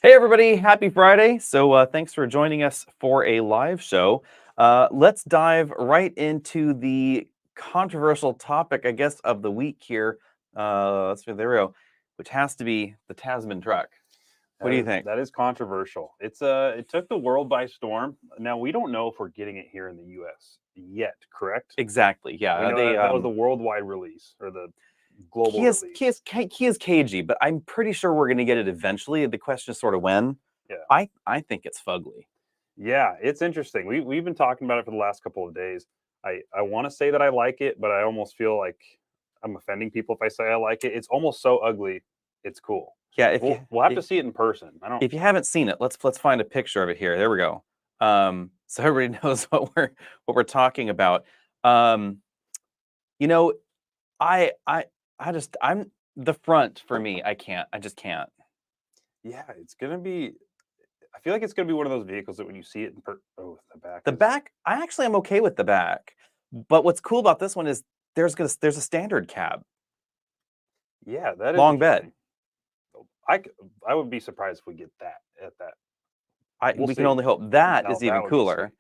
Hey everybody, happy Friday. So thanks for joining us for a live show. Let's dive right into the controversial topic, I guess, of the week here. There we go, which has to be the Tasman truck. What do you think? That is controversial. It took the world by storm. Now we don't know if we're getting it here in the U.S. yet, correct? Exactly. Yeah. We know that was the worldwide release or the global release. He is cagey, but I'm pretty sure we're going to get it eventually. The question is sort of when. Yeah. I think it's fugly. Yeah, it's interesting. We've been talking about it for the last couple of days. I want to say that I like it, but I almost feel like I'm offending people if I say I like it. It's almost so ugly, it's cool. Yeah, We'll have to see it in person. If you haven't seen it, let's find a picture of it here. There we go. So everybody knows what we're talking about. You know, I'm the front for me. I just can't. Yeah, it's gonna be. I feel like it's gonna be one of those vehicles that when you see it in the back. The back, I actually am okay with the back, but what's cool about this one is there's a standard cab. Yeah, that is long bed. I would be surprised if we get that at that. We can only hope that is even cooler.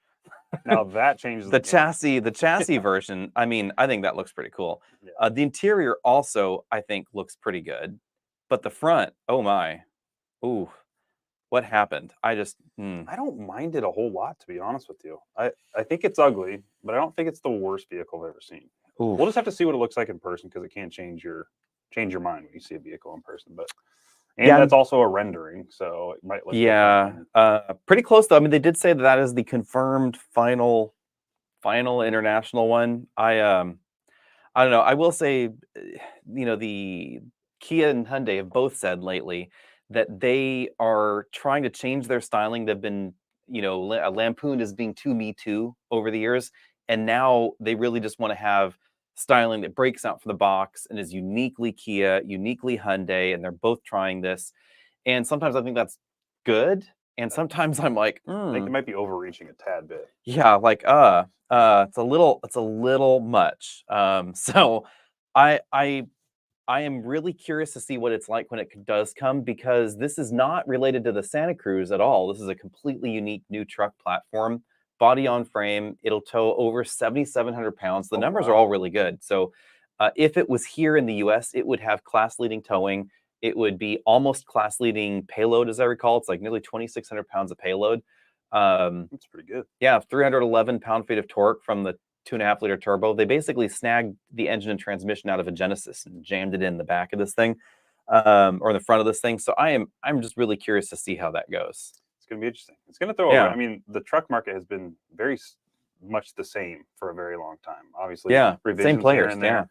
Now that changes the chassis version. I mean, I think that looks pretty cool. Yeah. The interior also, I think, looks pretty good, but the front, oh my, ooh, what happened? I don't mind it a whole lot, to be honest with you. I think it's ugly, but I don't think it's the worst vehicle I've ever seen. Ooh. We'll just have to see what it looks like in person because it can change your mind when you see a vehicle in person. But And Yeah, that's also a rendering, so it might look different. yeah, pretty close though. I mean, they did say that that is the confirmed final international one. I don't know. I will say, the Kia and Hyundai have both said lately that they are trying to change their styling. They've been, lampooned as being too Me Too over the years, and now they really just want to have styling that breaks out from the box and is uniquely Kia, uniquely Hyundai, and they're both trying this. And sometimes I think that's good, and sometimes I'm like, I think they might be overreaching a tad bit. yeah, like, it's a little much. So I am really curious to see what it's like when it does come, because this is not related to the Santa Cruz at all. This is a completely unique new truck platform, body on frame. It'll tow over 7,700 pounds. The Oh, numbers are wow. all really good. So if it was here in the US, it would have class leading towing. It would be almost class leading payload, as I recall. It's like nearly 2,600 pounds of payload. Um, That's pretty good. yeah, 311 pound-feet of torque from the 2.5-liter turbo. They basically snagged the engine and transmission out of a Genesis and jammed it in the back of this thing, or in the front of this thing. So I'm just really curious to see how that goes. It's going to be interesting. It's going to throw over. Yeah, I mean, the truck market has been very much the same for a very long time. Obviously, yeah, same revisions here players. and Yeah, there.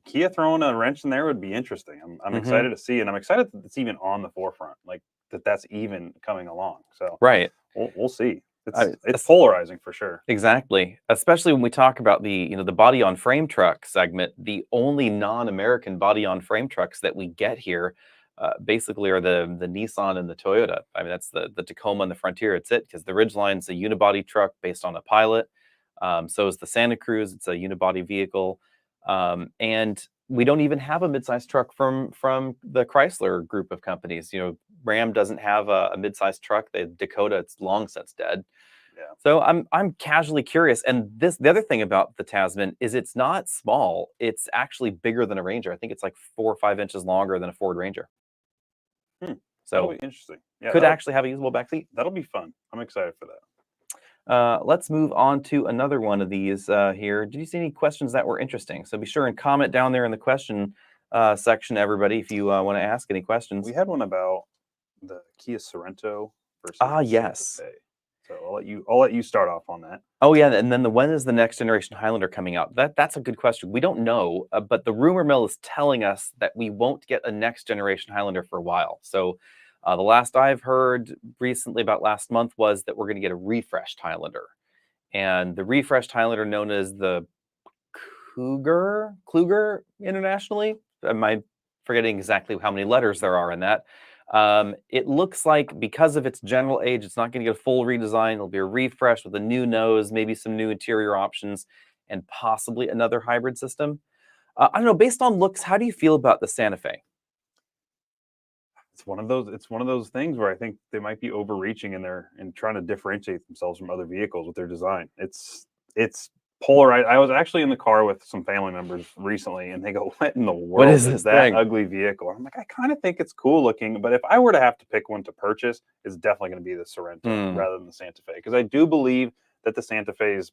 Kia throwing a wrench in there would be interesting. I'm hmm excited to see, and I'm excited that it's even on the forefront, like that's even coming along. So right. we'll see. I, It's polarizing for sure. Exactly. Especially when we talk about the body on frame truck segment, the only non-American body on frame trucks that we get here basically are the Nissan and the Toyota. I mean, that's the Tacoma and the Frontier. It's it, because the Ridgeline's a unibody truck based on a Pilot. So is the Santa Cruz. It's a unibody vehicle. And we don't even have a midsize truck from the Chrysler group of companies. Ram doesn't have a midsize truck. The Dakota, it's long since dead. Yeah. So I'm casually curious, and the other thing about the Tasman is it's not small. It's actually bigger than a Ranger. I think it's like 4 or 5 inches longer than a Ford Ranger. Hmm. That'll So be interesting. Yeah, could actually have a usable back seat. that'll be fun. I'm excited for that. Let's move on to another one of these here. Did you see any questions that were interesting? So be sure and comment down there in the question section, everybody, if you want to ask any questions. We had one about the Kia Sorento versus Ah, the Santa yes. Fe. So I'll let you start off on that. Oh yeah, and then when is the next generation Highlander coming out? That's a good question. We don't know, but the rumor mill is telling us that we won't get a next generation Highlander for a while. So the last I've heard recently, about last month, was that we're going to get a refreshed Highlander, and the refreshed Highlander, known as the Kluger internationally. Am I forgetting exactly how many letters there are in that? It looks like, because of its general age, it's not going to get a full redesign. It'll be a refresh with a new nose, maybe some new interior options, and possibly another hybrid system. I don't know. Based on looks, how do you feel about the Santa Fe? It's one of those things where I think they might be overreaching in their and trying to differentiate themselves from other vehicles with their design. It's polarized. I was actually in the car with some family members recently, and they go, "What in the What world is is this that thing? ugly vehicle?" I'm like, I kind of think it's cool looking, but if I were to have to pick one to purchase, it's definitely going to be the Sorento Hmm. rather than the Santa Fe, because I do believe that the Santa Fe's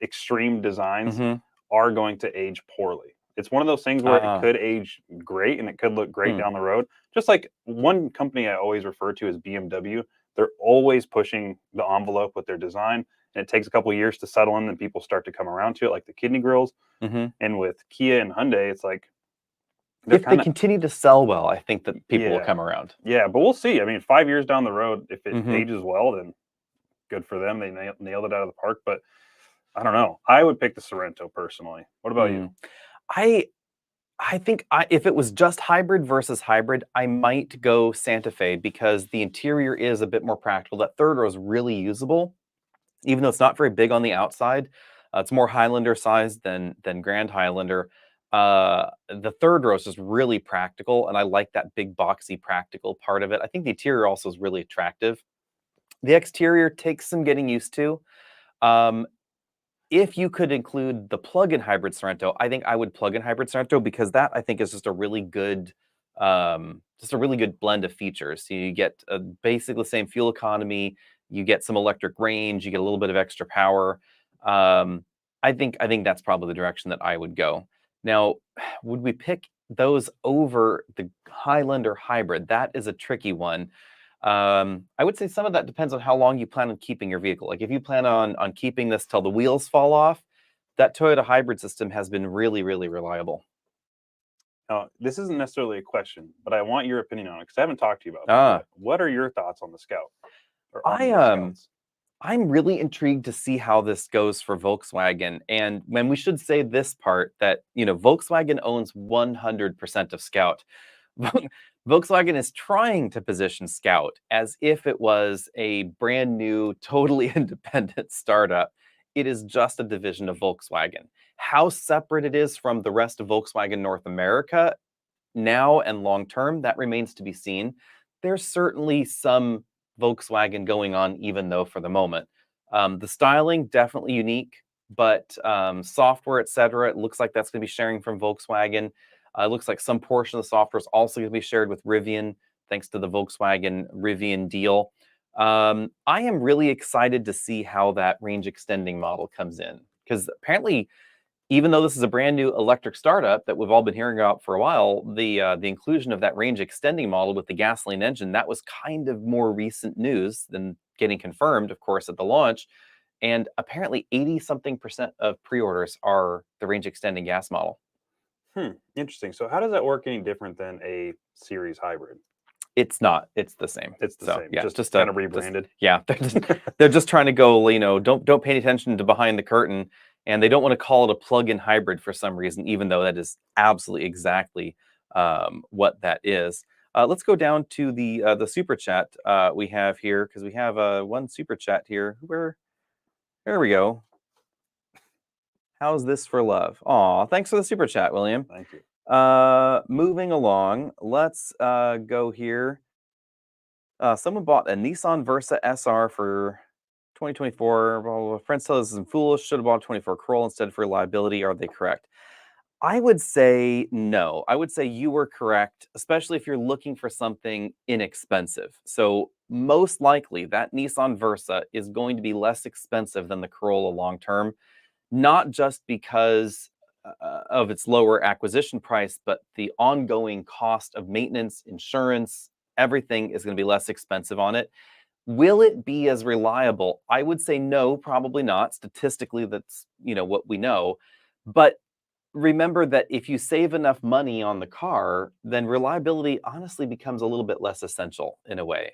extreme designs Mm-hmm. are going to age poorly. It's one of those things where it Uh, could age great and it could look great hmm. down the road. Just like one company I always refer to as BMW, they're always pushing the envelope with their design, and it takes a couple of years to settle in, and people start to come around to it, like the kidney grills. Mm-hmm. And with Kia and Hyundai, it's like they're If they kind of continue to sell well, I think that people will yeah, come around. yeah. But we'll see. I mean, 5 years down the road, if it Mm-hmm. ages well, then good for them. They nailed it out of the park. But I don't know. I would pick the Sorento personally. What about you? Mm. I I think if it was just hybrid versus hybrid, I might go Santa Fe, because the interior is a bit more practical. That third row is really usable, even though it's not very big on the outside. It's more Highlander sized than Grand Highlander. The third row is just really practical, and I like that big boxy practical part of it. I think the interior also is really attractive. The exterior takes some getting used to. Um, if you could include the plug-in hybrid Sorento, I think I would plug-in hybrid Sorento, because that, I think, is just a really good blend of features. So you get basically the same fuel economy, you get some electric range, you get a little bit of extra power. Um, I think that's probably the direction that I would go. Now, would we pick those over the Highlander hybrid, that is a tricky one. I would say some of that depends on how long you plan on keeping your vehicle. Like if you plan on keeping this till the wheels fall off, that Toyota hybrid system has been really, really reliable. Now, this isn't necessarily a question, but I want your opinion on it because I haven't talked to you about this Ah, yet. What are your thoughts on the Scout or on I the Scouts? I'm really intrigued to see how this goes for Volkswagen. And when we should say this part that, Volkswagen owns 100% of Scout. Volkswagen is trying to position Scout as if it was a brand new, totally independent startup. It is just a division of Volkswagen. How separate it is from the rest of Volkswagen North America now and long term, that remains to be seen. There's certainly some Volkswagen going on, even though for the moment. The styling, definitely unique, but software, etc., it looks like that's going to be sharing from Volkswagen. It looks like some portion of the software is also going to be shared with Rivian, thanks to the Volkswagen Rivian deal. I am really excited to see how that range extending model comes in, because apparently even though this is a brand new electric startup that we've all been hearing about for a while, the inclusion of that range extending model with the gasoline engine, that was kind of more recent news than getting confirmed, of course, at the launch. And apparently 80 something percent of pre-orders are the range extending gas model. Interesting. So, how does that work any different than a series hybrid? It's not, it's the same. It's the So same, yeah, just just kind of just rebranded. yeah, they're just trying to go, don't pay any attention to behind the curtain. And they don't want to call it a plug-in hybrid for some reason, even though that is absolutely exactly what that is. Let's go down to the super chat we have here, because we have one super chat here. There we go. How's this for love? Aw, thanks for the super chat, William. Thank you. Moving along, let's go here. Someone bought a Nissan Versa SR for 2024. Well, friends tell us this is foolish. Should have bought a 24 Corolla instead for reliability. Are they correct? I would say no. I would say you were correct, especially if you're looking for something inexpensive. So most likely that Nissan Versa is going to be less expensive than the Corolla long term, not just because of its lower acquisition price, but the ongoing cost of maintenance, insurance, everything is going to be less expensive on it. Will it be as reliable? I would say no, probably not. Statistically, that's what we know. But remember that if you save enough money on the car, then reliability honestly becomes a little bit less essential in a way.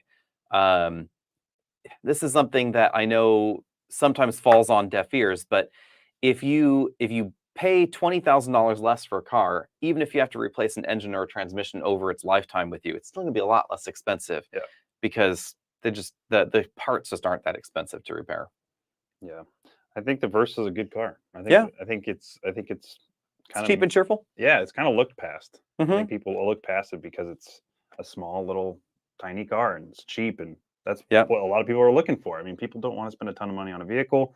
Um, this is something that I know sometimes falls on deaf ears, but if you pay $20,000 less for a car, even if you have to replace an engine or a transmission over its lifetime with you, it's still going to be a lot less expensive Yeah. because the parts just aren't that expensive to repair. Yeah. I think the Versa is a good car. Yeah. I think it's It's kind cheap of, and cheerful. yeah, it's kind of looked past. I Hmm. think people will look past it because it's a small little tiny car and it's cheap, and that's Yeah. what a lot of people are looking for. I mean, people don't want to spend a ton of money on a vehicle.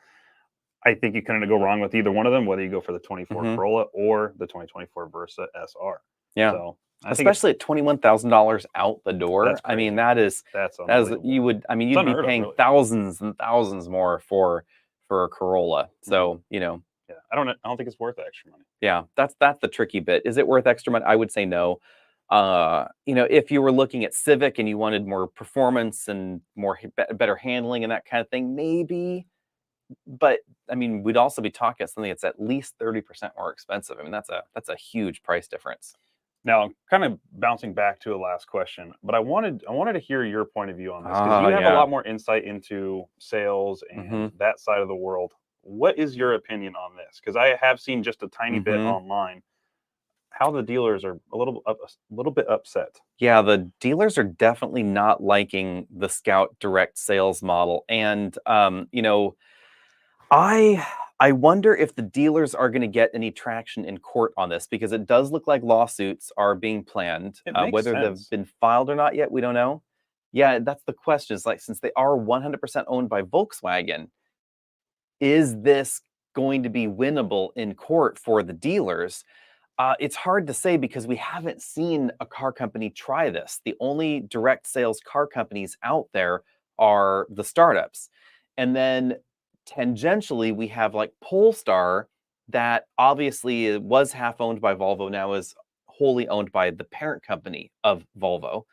I think you couldn't go wrong with either one of them, whether you go for the 24 Hmm. Corolla or the 2024 Versa SR. Yeah. So I think Especially at $21,000 out the door. that's I mean, crazy. that is Unbelievable. It's you'd be unheard of, paying really. thousands and thousands more for a Corolla. Mhm. So, Yeah, I don't think it's worth the extra money. yeah, that's the tricky bit. Is it worth extra money? I would say no. If you were looking at Civic and you wanted more performance and more better handling and that kind of thing, maybe. But I mean, we'd also be talking something that's at least 30% more expensive. I mean, that's a huge price difference. Now, I'm kind of bouncing back to a last question, but I wanted to hear your point of view on this because you have a Yeah. lot more insight into sales and Hmm. that side of the world. What is your opinion on this? Because I have seen just a tiny bit Hmm. online how the dealers are a little bit upset. Yeah, the dealers are definitely not liking the Scout direct sales model. And I I wonder if the dealers are going to get any traction in court on this, because it does look like lawsuits are being planned. It makes Whether they've sense. been filed or not yet, we don't know. Yeah, that's the question. It's like, since they are 100% owned by Volkswagen, is this going to be winnable in court for the dealers? It's hard to say because we haven't seen a car company try this. The only direct sales car companies out there are the startups. And then tangentially, we have like Polestar, that obviously was half owned by Volvo, now is wholly owned by the parent company of Volvo.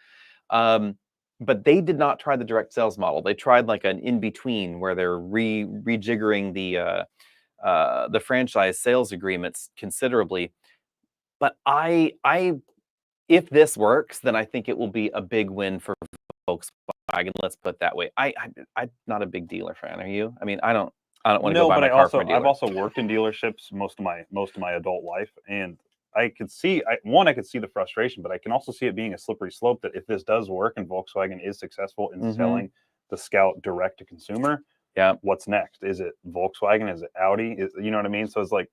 But they did not try the direct sales model. They tried like an in-between where they're rejiggering the franchise sales agreements considerably. But if this works, then I think it will be a big win for Volkswagen. Let's put it that way. I'm not a big dealer fan. Are you? I mean, I don't want to go buy my car from a dealer. I've also worked in dealerships most of my adult life, and I could see I could see the frustration, but I can also see it being a slippery slope that if this does work and Volkswagen is successful in selling the Scout direct to consumer, what's next? Is it Volkswagen? Is it Audi? You know what I mean? So it's like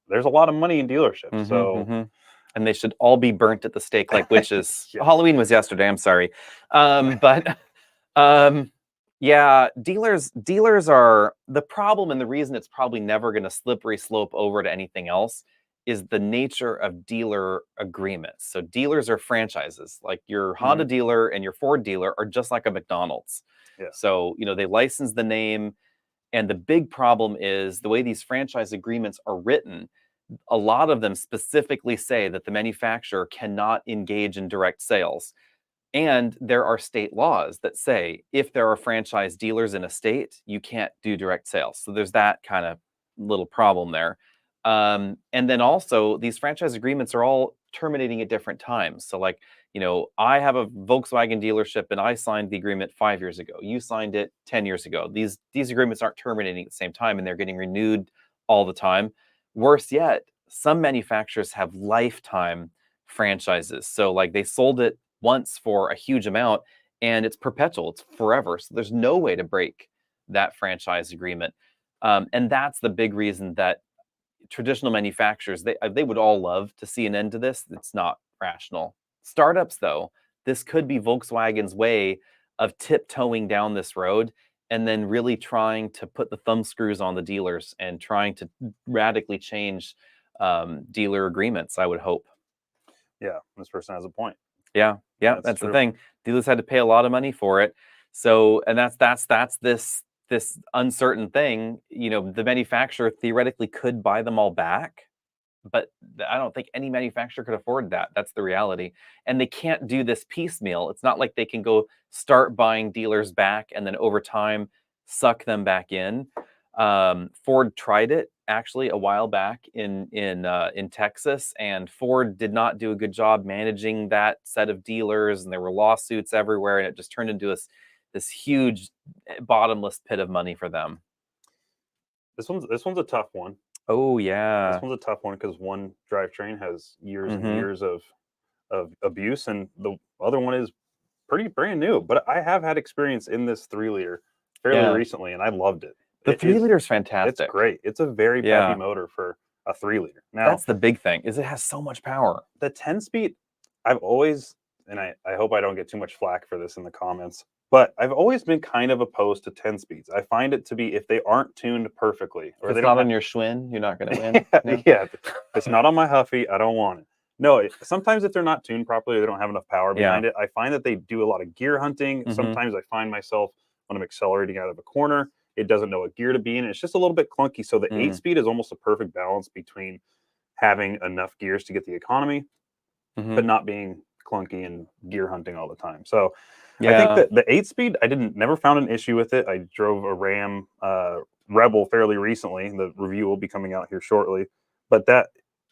there's a lot of money in dealerships. And they should all be burnt at the stake like witches. Halloween was yesterday. I'm sorry, but yeah, dealers are the problem, and the reason it's probably never going to slippery slope over to anything else is the nature of dealer agreements. So dealers are franchises. Like your Honda dealer and your Ford dealer are just like a McDonald's. So, they license the name. And the big problem is the way these franchise agreements are written, a lot of them specifically say that the manufacturer cannot engage in direct sales. And there are state laws that say if there are franchise dealers in a state, you can't do direct sales. So there's that kind of little problem there. And then also these franchise agreements are all terminating at different times. So like, I have a Volkswagen dealership and I signed the agreement 5 years ago. You signed it 10 years ago. These agreements aren't terminating at the same time and they're getting renewed all the time. Worse yet, some manufacturers have lifetime franchises. So like they sold it once for a huge amount and it's perpetual, it's forever. So there's no way to break that franchise agreement. And that's the big reason that traditional manufacturers, they would all love to see an end to this. It's not rational. Startups, though, this could be Volkswagen's way of tiptoeing down this road and then really trying to put the thumb screws on the dealers and trying to radically change dealer agreements, I would hope. Yeah, this person has a point. Yeah, that's the thing. Dealers had to pay a lot of money for it. So, and that's this uncertain thing. The manufacturer theoretically could buy them all back, but I don't think any manufacturer could afford that. That's the reality. And they can't do this piecemeal. It's not like they can go start buying dealers back and then over time suck them back in. Ford tried it actually a while back in Texas, and Ford did not do a good job managing that set of dealers, and there were lawsuits everywhere, and it just turned into this huge bottomless pit of money for them. This one's a tough one. Oh yeah, this one's a tough one because one drivetrain has years and years of abuse, and the other one is pretty brand new. But I have had experience in this 3-liter fairly recently, and I loved it. The 3-liter is fantastic. It's great. It's a very peppy motor for a 3-liter. Now that's the big thing, is it has so much power. The 10-speed, I've always, and I hope I don't get too much flack for this in the comments, but I've always been kind of opposed to 10 speeds. I find it to be, if they aren't tuned perfectly, or it's not on your Schwinn, you're not going to win. No? Yeah, it's not on my Huffy. I don't want it. No, sometimes if they're not tuned properly, or they don't have enough power behind it, I find that they do a lot of gear hunting. Sometimes I find myself when I'm accelerating out of a corner, it doesn't know what gear to be in. It's just a little bit clunky. So the 8-speed is almost a perfect balance between having enough gears to get the economy, but not being clunky and gear hunting all the time. So I think that the 8-speed, never found an issue with it. I drove a Ram Rebel fairly recently. The review will be coming out here shortly. But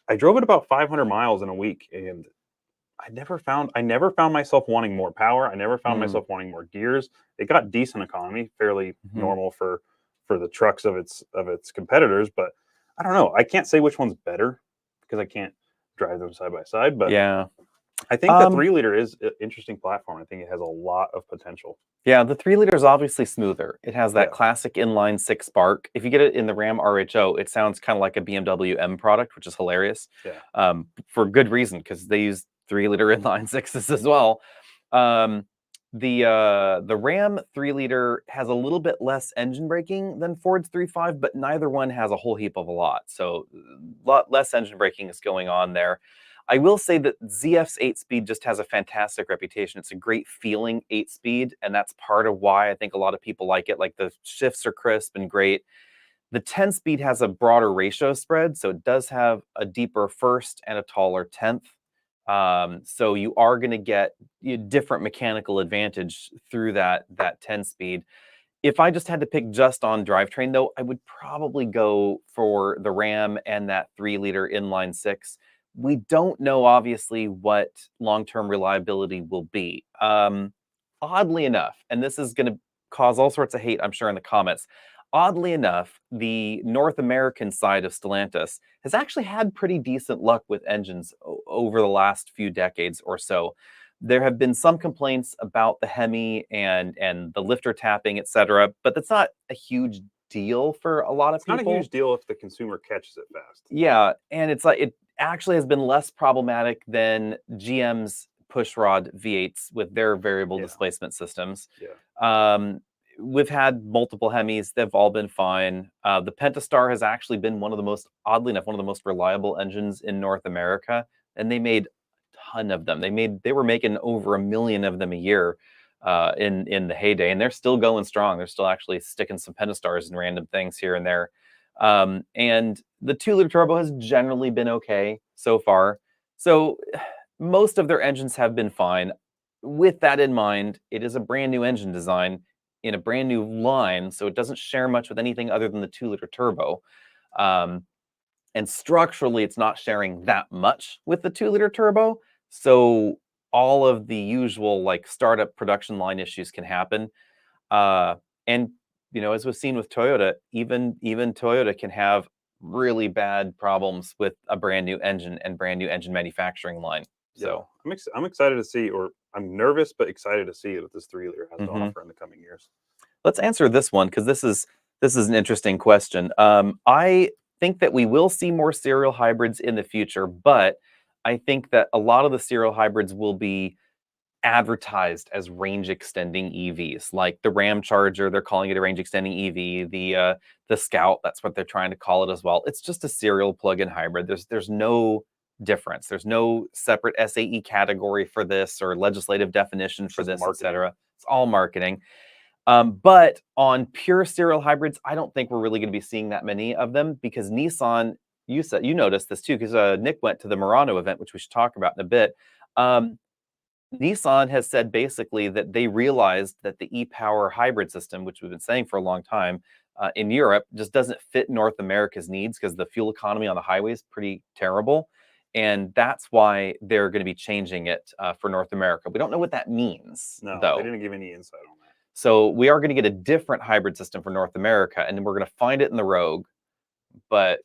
I drove it about 500 miles in a week, and I never found myself wanting more power. I never found myself wanting more gears. It got decent economy, fairly normal for the trucks of its competitors. But I don't know. I can't say which one's better because I can't drive them side by side. But I think the 3-liter is an interesting platform. I think it has a lot of potential. Yeah, the 3-liter is obviously smoother. It has that classic inline 6 spark. If you get it in the Ram RHO, it sounds kind of like a BMW M product, which is hilarious. For good reason, because they use 3-liter inline 6s as well. The Ram 3-liter has a little bit less engine braking than Ford's 3.5, but neither one has a whole heap of a lot. So a lot less engine braking is going on there. I will say that ZF's 8-speed just has a fantastic reputation. It's a great feeling 8-speed, and that's part of why I think a lot of people like it. Like the shifts are crisp and great. The 10-speed has a broader ratio spread, so it does have a deeper first and a taller 10th. So you are going to get different mechanical advantage through that 10 speed. If I just had to pick just on drivetrain, though, I would probably go for the Ram and that 3-liter inline six. We don't know, obviously, what long-term reliability will be. Oddly enough, and this is going to cause all sorts of hate, I'm sure, in the comments. Oddly enough, the North American side of Stellantis has actually had pretty decent luck with engines over the last few decades or so. There have been some complaints about the Hemi and the lifter tapping, etc., but that's not a huge deal for a lot of people. It's not a huge deal if the consumer catches it fast. Yeah, and it's like it actually has been less problematic than GM's pushrod V8s with their variable displacement systems. We've had multiple Hemis; they've all been fine. The Pentastar has actually been one of the most, oddly enough, one of the most reliable engines in North America, and they made ton of them. They were making over 1 million of them a year in the heyday, and they're still going strong. They're still actually sticking some Pentastars and random things here and there. And the 2-liter turbo has generally been okay so far. So most of their engines have been fine. With that in mind, it is a brand new engine design in a brand new line, so it doesn't share much with anything other than the 2-liter turbo. And structurally, it's not sharing that much with the 2-liter turbo. So all of the usual like startup production line issues can happen. And as we've seen with Toyota, even Toyota can have really bad problems with a brand new engine and brand new engine manufacturing line. So I'm excited to see, or I'm nervous but excited to see what this 3-liter has to offer in the coming years. Let's answer this one because this is an interesting question. I think that we will see more serial hybrids in the future, but I think that a lot of the serial hybrids will be advertised as range extending EVs, like the Ram Charger. They're calling it a range extending EV. The Scout, that's what they're trying to call it as well. It's just a serial plug-in hybrid. There's no difference. There's no separate SAE category for this or legislative definition for this, etc. It's all marketing. But on pure serial hybrids, I don't think we're really going to be seeing that many of them because Nissan, you noticed this too, because Nick went to the Morano event, which we should talk about in a bit. Nissan has said basically that they realized that the e-Power hybrid system, which we've been saying for a long time, in Europe just doesn't fit North America's needs because the fuel economy on the highway is pretty terrible. And that's why they're going to be changing it for North America. We don't know what that means, though. No, they didn't give any insight on that. So we are going to get a different hybrid system for North America, and then we're going to find it in the Rogue. But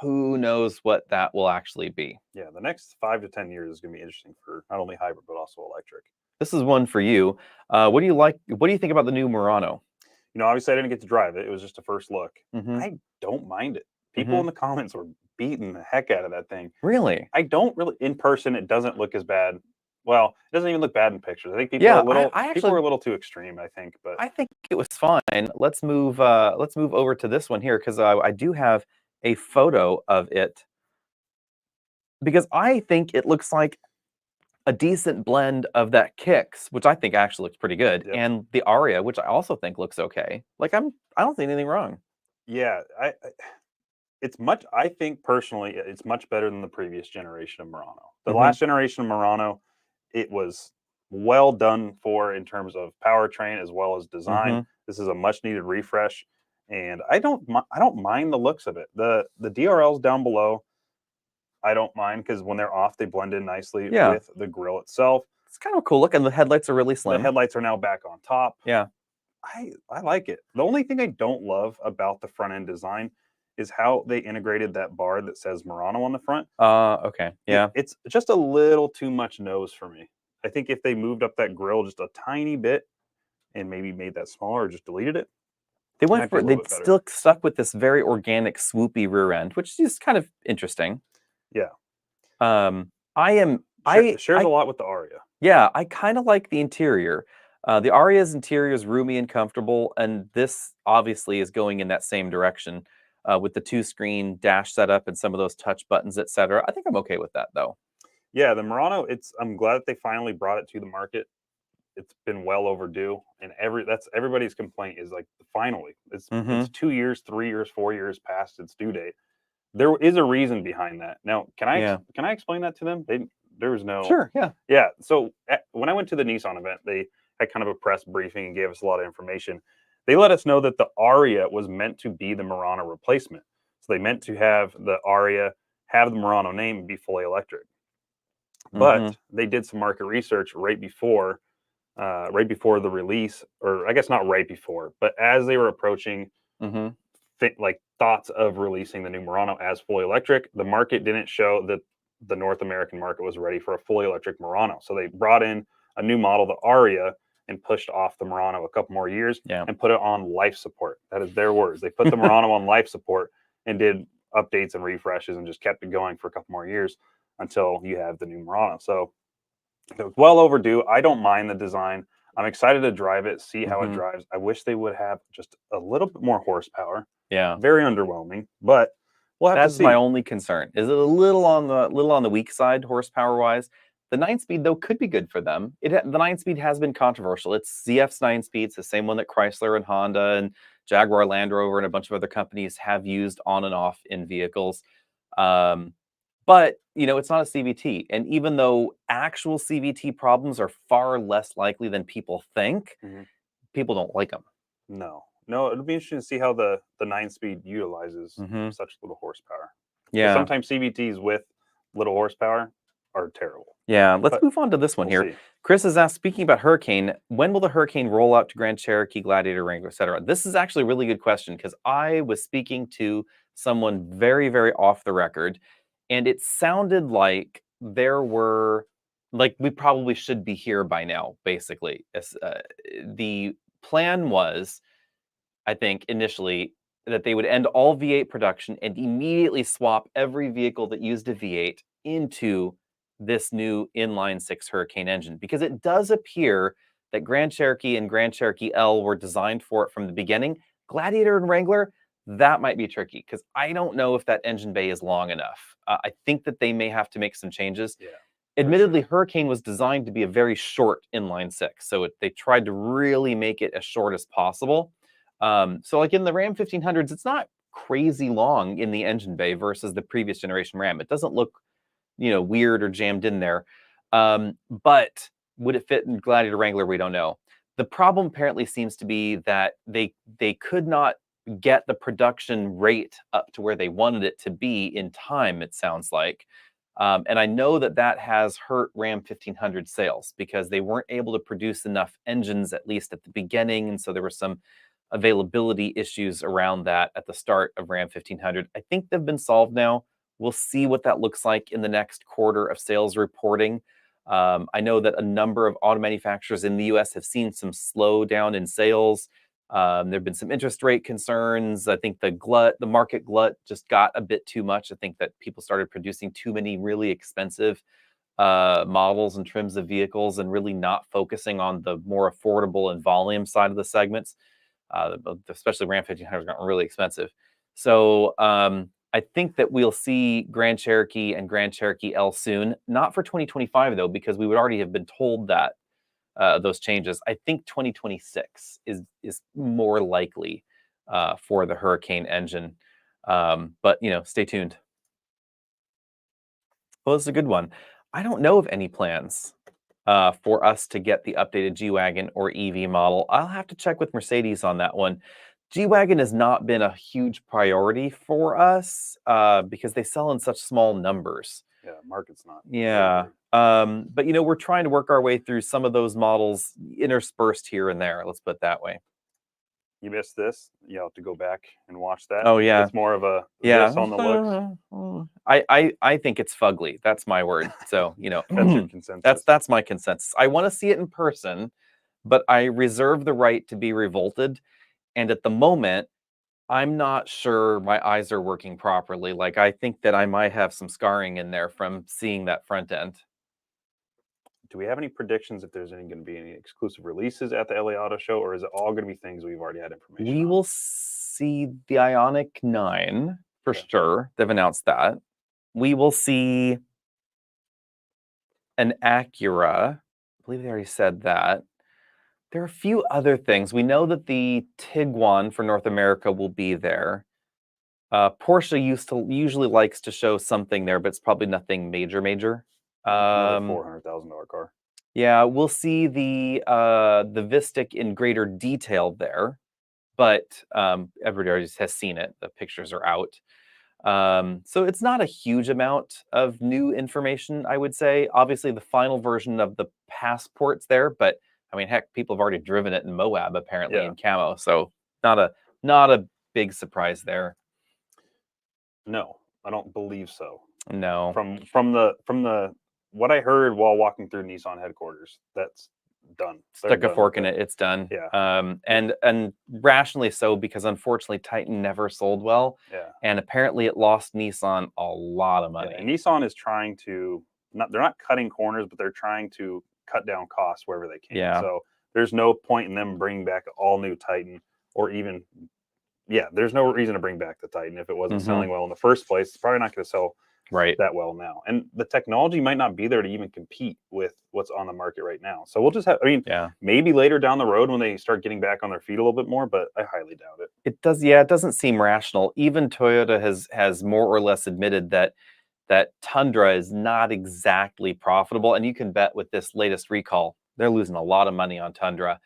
who knows what that will actually be. Yeah, the next 5 to 10 years is going to be interesting for not only hybrid, but also electric. This is one for you. What do you like? What do you think about the new Murano? Obviously I didn't get to drive it. It was just a first look. I don't mind it. People in the comments were beating the heck out of that thing. Really? I don't really, in person, it doesn't look as bad. Well, it doesn't even look bad in pictures. I think people are a little people are a little too extreme, I think. But I think it was fine. Let's move over to this one here because I do have a photo of it because I think it looks like a decent blend of that Kicks, which I think actually looks pretty good, and the Aria, which I also think looks okay. Like I don't see anything wrong. Yeah, I think personally, it's much better than the previous generation of Morano. The last generation of Morano, it was well done for in terms of powertrain as well as design. This is a much needed refresh, and I don't mind the looks of it. The DRLs down below, I don't mind because when they're off, they blend in nicely with the grille itself. It's kind of a cool look, and the headlights are really slim. The headlights are now back on top. Yeah, I like it. The only thing I don't love about the front end design is how they integrated that bar that says Morano on the front. Okay. Yeah. It's just a little too much nose for me. I think if they moved up that grille just a tiny bit and maybe made that smaller or just deleted it, they still stuck with this very organic swoopy rear end, which is kind of interesting. Yeah. Shares a lot with the Aria. Yeah, I kind of like the interior. The Aria's interior is roomy and comfortable, and this obviously is going in that same direction with the 2-screen dash setup and some of those touch buttons, etc. I think I'm okay with that, though. Yeah, the Morano, I'm glad that they finally brought it to the market. It's been well overdue, and that's everybody's complaint is like finally. It's 2 years, 3 years, 4 years past its due date. There is a reason behind that. Now, can I explain that to them? There was no. Sure, yeah. Yeah. So when I went to the Nissan event, they had kind of a press briefing and gave us a lot of information. They let us know that the Aria was meant to be the Morano replacement. So they meant to have the Aria have the Morano name and be fully electric. But Mhm. they did some market research right before the release, or I guess not right before, but as they were approaching Mhm. thoughts of releasing the new Murano as fully electric, the market didn't show that the North American market was ready for a fully electric Murano. So they brought in a new model, the Aria, and pushed off the Murano a couple more years Yeah. and put it on life support. That is their words. They put the Murano on life support and did updates and refreshes and just kept it going for a couple more years until you have the new Murano. So it was well overdue. I don't mind the design. I'm excited to drive it, see how it Mhm. drives. I wish they would have just a little bit more horsepower. Yeah. Very underwhelming, but we'll have to That's my see. only concern. Is it a little on the weak side horsepower-wise? The 9-speed, though, could be good for them. The 9-speed has been controversial. It's ZF's 9-speed. It's the same one that Chrysler and Honda and Jaguar Land Rover and a bunch of other companies have used on and off in vehicles. Um, but, it's not a CVT. And even though actual CVT problems are far less likely than people think, Mhm. people don't like them. No, it'll be interesting to see how the 9-speed utilizes Mhm. such little horsepower. Because Yeah. sometimes CVTs with little horsepower are terrible. Yeah, let's But move on to this one we'll here. see. Chris has asked, speaking about Hurricane, when will the Hurricane roll out to Grand Cherokee, Gladiator, Wrangler, etc.? This is actually a really good question because I was speaking to someone very, very off the record, and it sounded like we probably should be here by now, basically. The plan was, I think, initially, that they would end all V8 production and immediately swap every vehicle that used a V8 into this new inline-six Hurricane engine, because it does appear that Grand Cherokee and Grand Cherokee L were designed for it from the beginning. Gladiator and Wrangler, that might be tricky because I don't know if that engine bay is long enough. I think that they may have to make some changes. Yeah, for Admittedly, sure. Hurricane was designed to be a very short inline-six, so they tried to really make it as short as possible. So like in the Ram 1500s, it's not crazy long in the engine bay versus the previous generation Ram. It doesn't look, weird or jammed in there. But would it fit in Gladiator Wrangler? We don't know. The problem apparently seems to be that they could not get the production rate up to where they wanted it to be in time, it sounds like. And I know that has hurt Ram 1500 sales because they weren't able to produce enough engines, at least at the beginning. And so there were some availability issues around that at the start of Ram 1500. I think they've been solved now. We'll see what that looks like in the next quarter of sales reporting. I know that a number of auto manufacturers in the US have seen some slowdown in sales. There have been some interest rate concerns. I think the market glut just got a bit too much. I think that people started producing too many really expensive models and trims of vehicles and really not focusing on the more affordable and volume side of the segments. Especially Ram 1500 got really expensive. So I think that we'll see Grand Cherokee and Grand Cherokee L soon. Not for 2025 though, because we would already have been told that those changes. I think 2026 is more likely for the Hurricane engine. But stay tuned. Well, it's a good one. I don't know of any plans for us to get the updated G-Wagon or EV model. I'll have to check with Mercedes on that one. G-Wagon has not been a huge priority for us because they sell in such small numbers. Yeah, market's not very Yeah. big. But we're trying to work our way through some of those models interspersed here and there. Let's put it that way. You missed this, you have to go back and watch that. Oh yeah. It's more of a Yeah. this on the looks. I think it's fugly. That's my word. So, That's your that's consensus. that's my consensus. I want to see it in person, but I reserve the right to be revolted. And at the moment, I'm not sure my eyes are working properly. Like I think that I might have some scarring in there from seeing that front end. Do we have any predictions if there's going to be any exclusive releases at the LA Auto Show, or is it all going to be things we've already had information We on? will see the Ionic 9 for Okay. sure. They've announced that. We will see an Acura. I believe they already said that. There are a few other things. We know that the Tiguan for North America will be there. Porsche usually likes to show something there, but it's probably nothing major. Another Um, $400,000 car. yeah, we'll see the Vistic in greater detail there, but everybody already has seen it. The pictures are out. So it's not a huge amount of new information, I would say. Obviously, the final version of the passport's there, but I mean, heck, people have already driven it in Moab apparently Yeah. in camo, so not a big surprise there. No, I don't believe so. No, From the what I heard while walking through Nissan headquarters, that's done. They're stuck a done with fork in it. it. It's done. Yeah. And rationally so because unfortunately Titan never sold well, Yeah. and apparently it lost Nissan a lot of Yeah. money. And Nissan is trying to they're not cutting corners, but they're trying to cut down costs wherever they can. Yeah. So there's no point in them bringing back all new Titan, or even there's no reason to bring back the Titan if it wasn't selling well in the first place. It's probably not going to sell Right. that well now, and the technology might not be there to even compete with what's on the market right now. So we'll just have, I mean, Yeah. maybe later down the road when they start getting back on their feet a little bit more, but I highly doubt it. It does, yeah, it doesn't seem rational. Even Toyota has more or less admitted that Tundra is not exactly profitable, and you can bet with this latest recall, they're losing a lot of money on Tundra.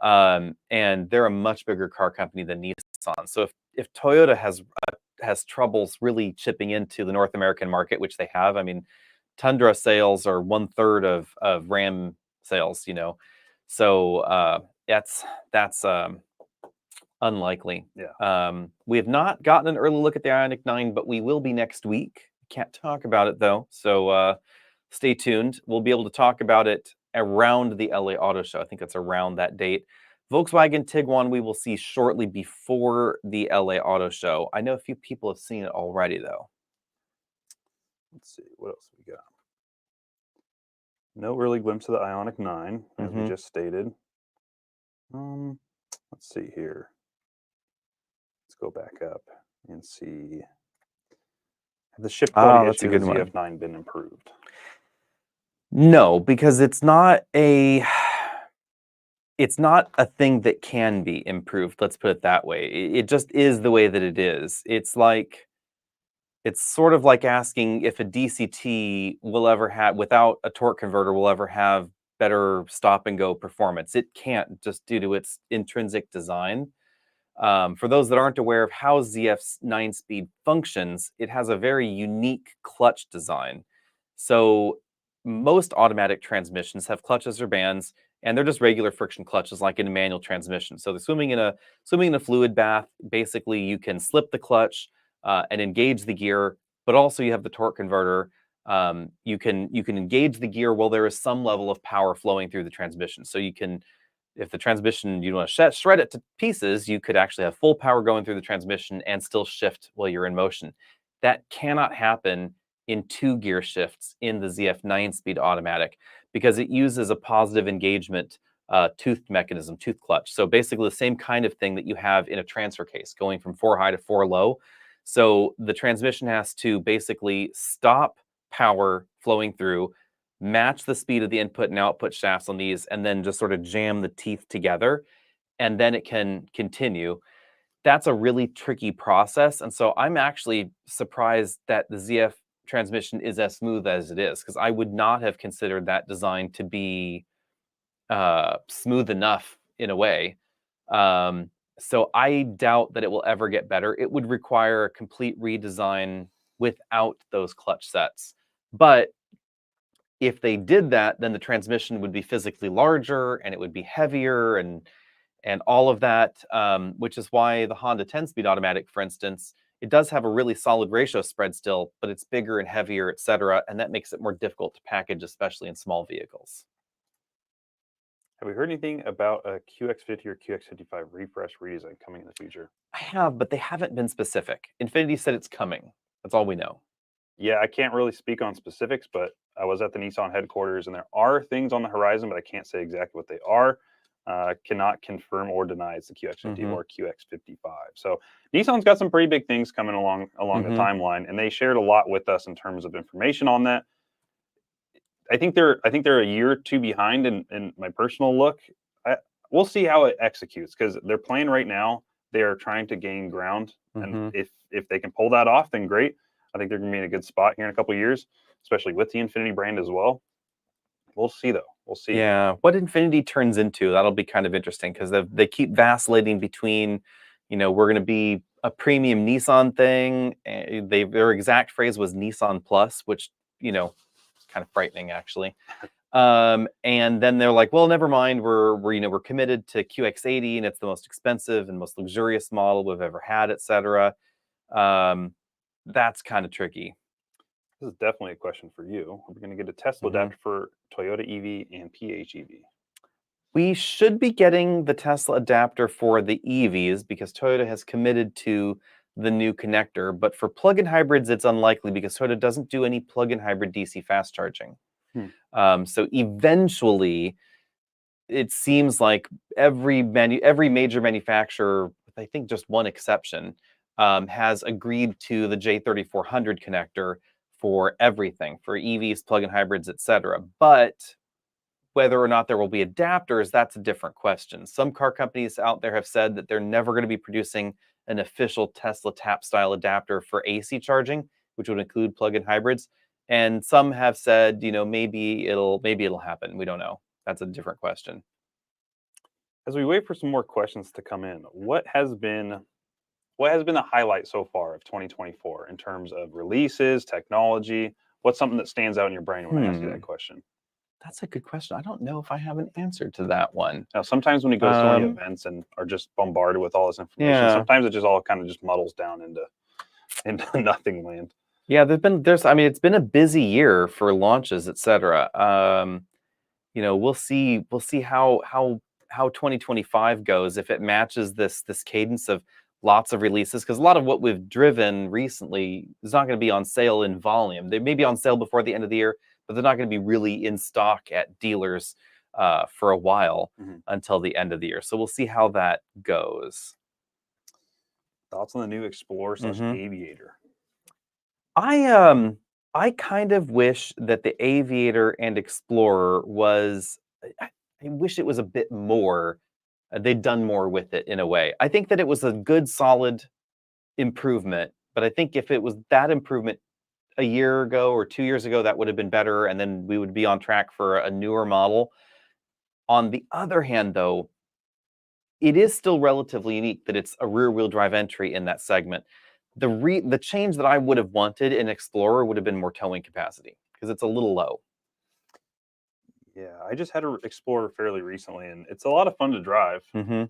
And they're a much bigger car company than Nissan. So if Toyota has troubles really chipping into the North American market, which they have, I mean, Tundra sales are 1/3 of Ram sales, so that's unlikely. Yeah. We have not gotten an early look at the Ionic 9, but we will be next week. Can't talk about it though, so stay tuned. We'll be able to talk about it around the LA Auto Show. I think it's around that date. Volkswagen Tiguan we will see shortly before the LA Auto Show. I know a few people have seen it already though. Let's see what else we got. No early glimpse of the Ionic 9, as we just stated. Let's see here. Let's go back up and see. Have the shift quality That's a issues good of one. ZF9 been improved? No, because it's not a thing that can be improved. Let's put it that way. It just is the way that it is. It's sort of like asking if a DCT will ever have, without a torque converter, will ever have better stop and go performance. It can't, just due to its intrinsic design. For those that aren't aware of how ZF's 9-speed functions, it has a very unique clutch design. So most automatic transmissions have clutches or bands, and they're just regular friction clutches like in a manual transmission. So they're swimming in a fluid bath. Basically, you can slip the clutch and engage the gear, but also you have the torque converter. You can engage the gear while there is some level of power flowing through the transmission. So you can, if the transmission, you want to shred it to pieces, you could actually have full power going through the transmission and still shift while you're in motion. That cannot happen in 2-gear shifts in the ZF 9-speed automatic because it uses a positive engagement tooth mechanism, tooth clutch. So basically the same kind of thing that you have in a transfer case, going from 4 high to 4 low. So the transmission has to basically stop power flowing through, match the speed of the input and output shafts on these, and then just sort of jam the teeth together, and then it can continue. That's a really tricky process, and so I'm actually surprised that the ZF transmission is as smooth as it is, because I would not have considered that design to be smooth enough in a way. So I doubt that it will ever get better. It would require a complete redesign without those clutch sets. But if they did that, then the transmission would be physically larger and it would be heavier and all of that, which is why the Honda 10-speed automatic, for instance, it does have a really solid ratio spread still, but it's bigger and heavier, etc., and that makes it more difficult to package, especially in small vehicles. Have we heard anything about a QX50 or QX55 refresh redesign coming in the future? I have, but they haven't been specific. Infiniti said it's coming. That's all we know. Yeah, I can't really speak on specifics, but I was at the Nissan headquarters, and there are things on the horizon, but I can't say exactly what they are. Cannot confirm or deny it's the QX50 or QX55. So Nissan's got some pretty big things coming along the timeline, and they shared a lot with us in terms of information on that. I think they're a year or two behind in my personal look. We'll see how it executes, because their plan right now, they are trying to gain ground, and if they can pull that off, then great. I think they're going to be in a good spot here in a couple of years. especially with the Infinity brand as well. We'll see, though. We'll see. Yeah, what Infinity turns into, that'll be kind of interesting because they keep vacillating between, we're going to be a premium Nissan thing. Their exact phrase was Nissan Plus, which, kind of frightening actually. And then they're like, well, never mind. We're committed to QX80 and it's the most expensive and most luxurious model we've ever had, etc. That's kind of tricky. This is definitely a question for you. We're going to get a Tesla adapter for Toyota EV and PHEV. We should be getting the Tesla adapter for the EVs because Toyota has committed to the new connector. But for plug-in hybrids, it's unlikely because Toyota doesn't do any plug-in hybrid DC fast charging. So eventually, it seems like every major manufacturer, with I think just one exception, has agreed to the J3400 connector for everything, for EVs, plug-in hybrids, etc. But whether or not there will be adapters, that's a different question. Some car companies out there have said that they're never going to be producing an official Tesla tap-style adapter for AC charging, which would include plug-in hybrids. And some have said, maybe it'll happen. We don't know. That's a different question. As we wait for some more questions to come in, what has been the highlight so far of 2024 in terms of releases, technology? What's something that stands out in your brain when I ask you that question? That's a good question. I don't know if I have an answer to that one. Now, sometimes when you go to so many events and are just bombarded with all this information, sometimes it just all kind of just muddles down into nothing land. Yeah, it's been a busy year for launches, etc. We'll see how 2025 goes if it matches this cadence of lots of releases, because a lot of what we've driven recently is not going to be on sale in volume. They may be on sale before the end of the year, but they're not going to be really in stock at dealers for a while until the end of the year. So we'll see how that goes. Thoughts on the new Explorer / Aviator? I kind of wish that the Aviator and Explorer was. I wish it was a bit more. They'd done more with it in a way. I think that it was a good, solid improvement, but I think if it was that improvement a year ago or 2 years ago, that would have been better, and then we would be on track for a newer model. On the other hand, though, it is still relatively unique that it's a rear-wheel drive entry in that segment. The change that I would have wanted in Explorer would have been more towing capacity because it's a little low. Yeah, I just had an Explorer fairly recently, and it's a lot of fun to drive. I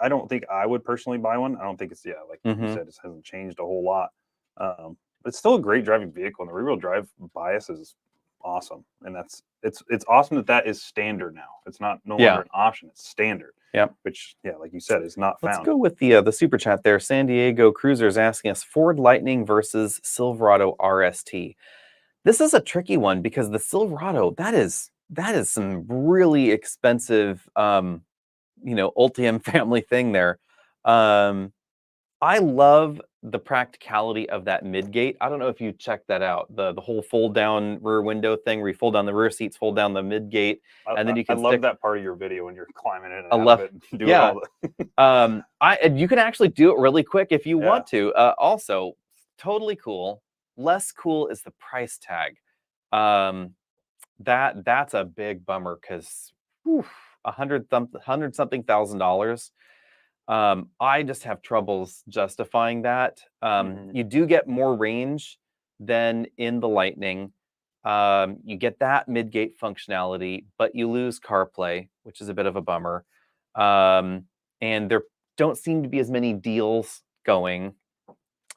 don't think I would personally buy one. I don't think it's like you said, it hasn't changed a whole lot. But it's still a great driving vehicle, and the rear-wheel drive bias is awesome, and it's awesome that is standard now. It's no longer an option; it's standard. Yeah, which like you said, is not found. Let's go with the super chat there. San Diego Cruiser is asking us Ford Lightning versus Silverado RST. This is a tricky one because the Silverado that is some really expensive Ultium family thing there. I love the practicality of that midgate. I don't know if you checked that out. The whole fold down rear window thing where you fold down the rear seats, fold down the midgate, and then you can. I love that part of your video when you're climbing in and out of it and doing all the. You can actually do it really quick if you want to. Also, totally cool. Less cool is the price tag. That's a big bummer because $100,000. I just have troubles justifying that. You do get more range than in the Lightning. You get that mid-gate functionality, but you lose CarPlay, which is a bit of a bummer. And there don't seem to be as many deals going.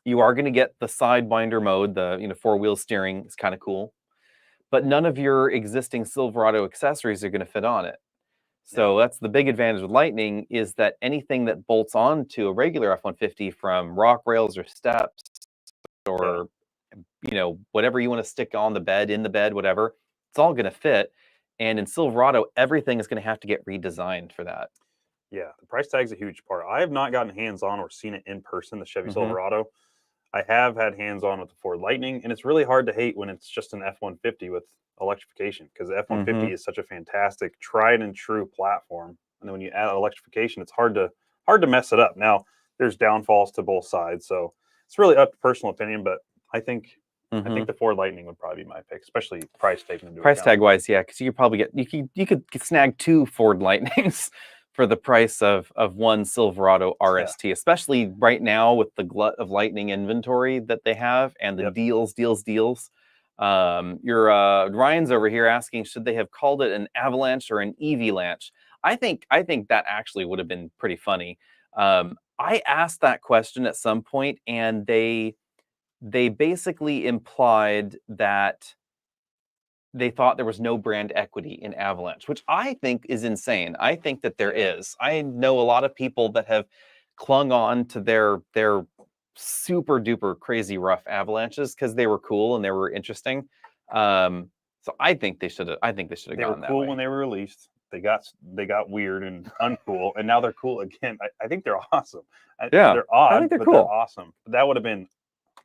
You are going to get the Sidewinder mode, the four-wheel steering is kind of cool, but none of your existing Silverado accessories are going to fit on it. So that's the big advantage with Lightning, is that anything that bolts on to a regular F-150 from rock rails or steps or whatever you want to stick on the bed, in the bed, whatever, it's all going to fit. And in Silverado, everything is going to have to get redesigned for that. Yeah, the price tag is a huge part. I have not gotten hands-on or seen it in person, the Chevy Silverado. I have had hands-on with the Ford Lightning, and it's really hard to hate when it's just an F-150 with electrification, because the F-150 is such a fantastic tried and true platform. And then when you add electrification, it's hard to mess it up. Now, there's downfalls to both sides, so it's really up to personal opinion, but I think I think the Ford Lightning would probably be my pick, especially price taken into Price account. tag wise, yeah, because you could probably get snag 2 Ford Lightnings for the price of one Silverado RST, especially right now with the glut of Lightning inventory that they have and the deals. Your Ryan's over here asking, should they have called it an Avalanche or an Evilanche? I think that actually would have been pretty funny. I asked that question at some point, and they basically implied that they thought there was no brand equity in Avalanche, which I think is insane. I think that there is. I know a lot of people that have clung on to their super duper crazy rough Avalanches because they were cool and they were interesting. So I think they should have. I think they should have gone that way. They were cool when they were released. They got weird and uncool, and now they're cool again. I think they're awesome. Yeah, they're odd, I think they're but cool. They're awesome. But that would have been.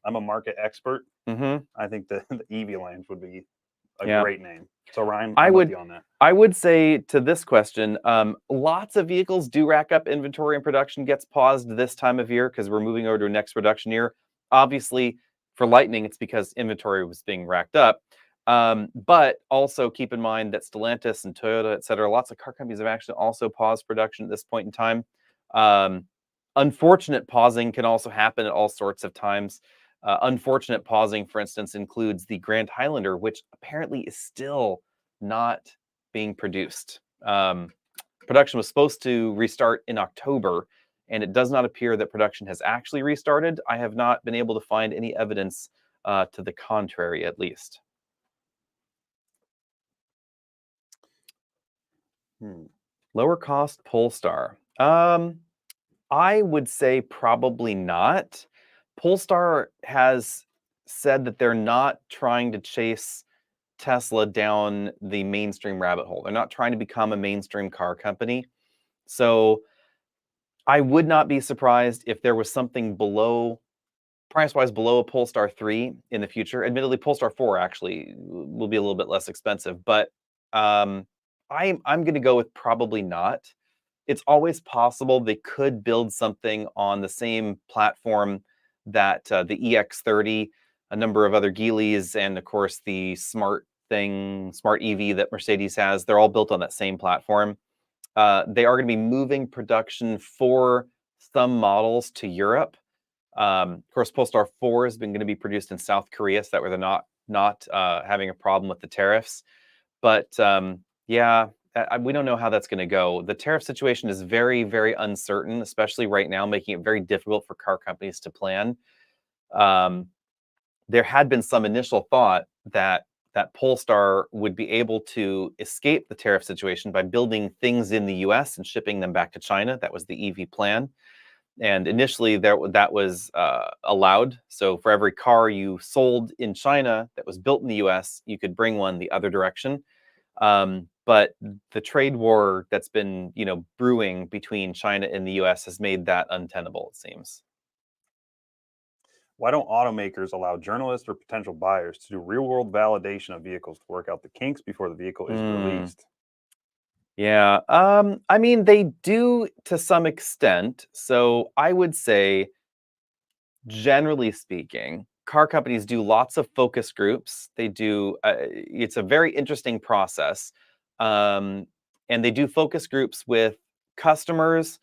I'm a market expert. Mm-hmm. I think the Evilanche would be a great name. So Ryan, I'm with you on that. I would say to this question, lots of vehicles do rack up inventory, and production gets paused this time of year because we're moving over to a next production year. Obviously, for Lightning, it's because inventory was being racked up. But also keep in mind that Stellantis and Toyota, et cetera, lots of car companies have actually also paused production at this point in time. Unfortunate pausing can also happen at all sorts of times. Unfortunate pausing, for instance, includes the Grand Highlander, which apparently is still not being produced. Production was supposed to restart in October, and it does not appear that production has actually restarted. I have not been able to find any evidence to the contrary, at least. Lower cost Polestar. I would say probably not. Polestar has said that they're not trying to chase Tesla down the mainstream rabbit hole. They're not trying to become a mainstream car company. So I would not be surprised if there was something below, price-wise, below a Polestar 3 in the future. Admittedly, Polestar 4 actually will be a little bit less expensive, but I'm going to go with probably not. It's always possible they could build something on the same platform that the EX30, a number of other Geelys, and of course the Smart EV that Mercedes has. They're all built on that same platform. They are going to be moving production for some models to Europe. Of course, Polestar 4 has been going to be produced in South Korea, so that way they're not having a problem with the tariffs. But yeah, we don't know how that's going to go. The tariff situation is very, very uncertain, especially right now, making it very difficult for car companies to plan. There had been some initial thought that Polestar would be able to escape the tariff situation by building things in the US and shipping them back to China. That was the EV plan. And initially that was allowed. So for every car you sold in China that was built in the US, you could bring one the other direction. But the trade war that's been, brewing between China and the US has made that untenable, it seems. Why don't automakers allow journalists or potential buyers to do real-world validation of vehicles to work out the kinks before the vehicle is released? Yeah, I mean, they do to some extent. So I would say, generally speaking, car companies do lots of focus groups. They do, it's a very interesting process. And they do focus groups with customers,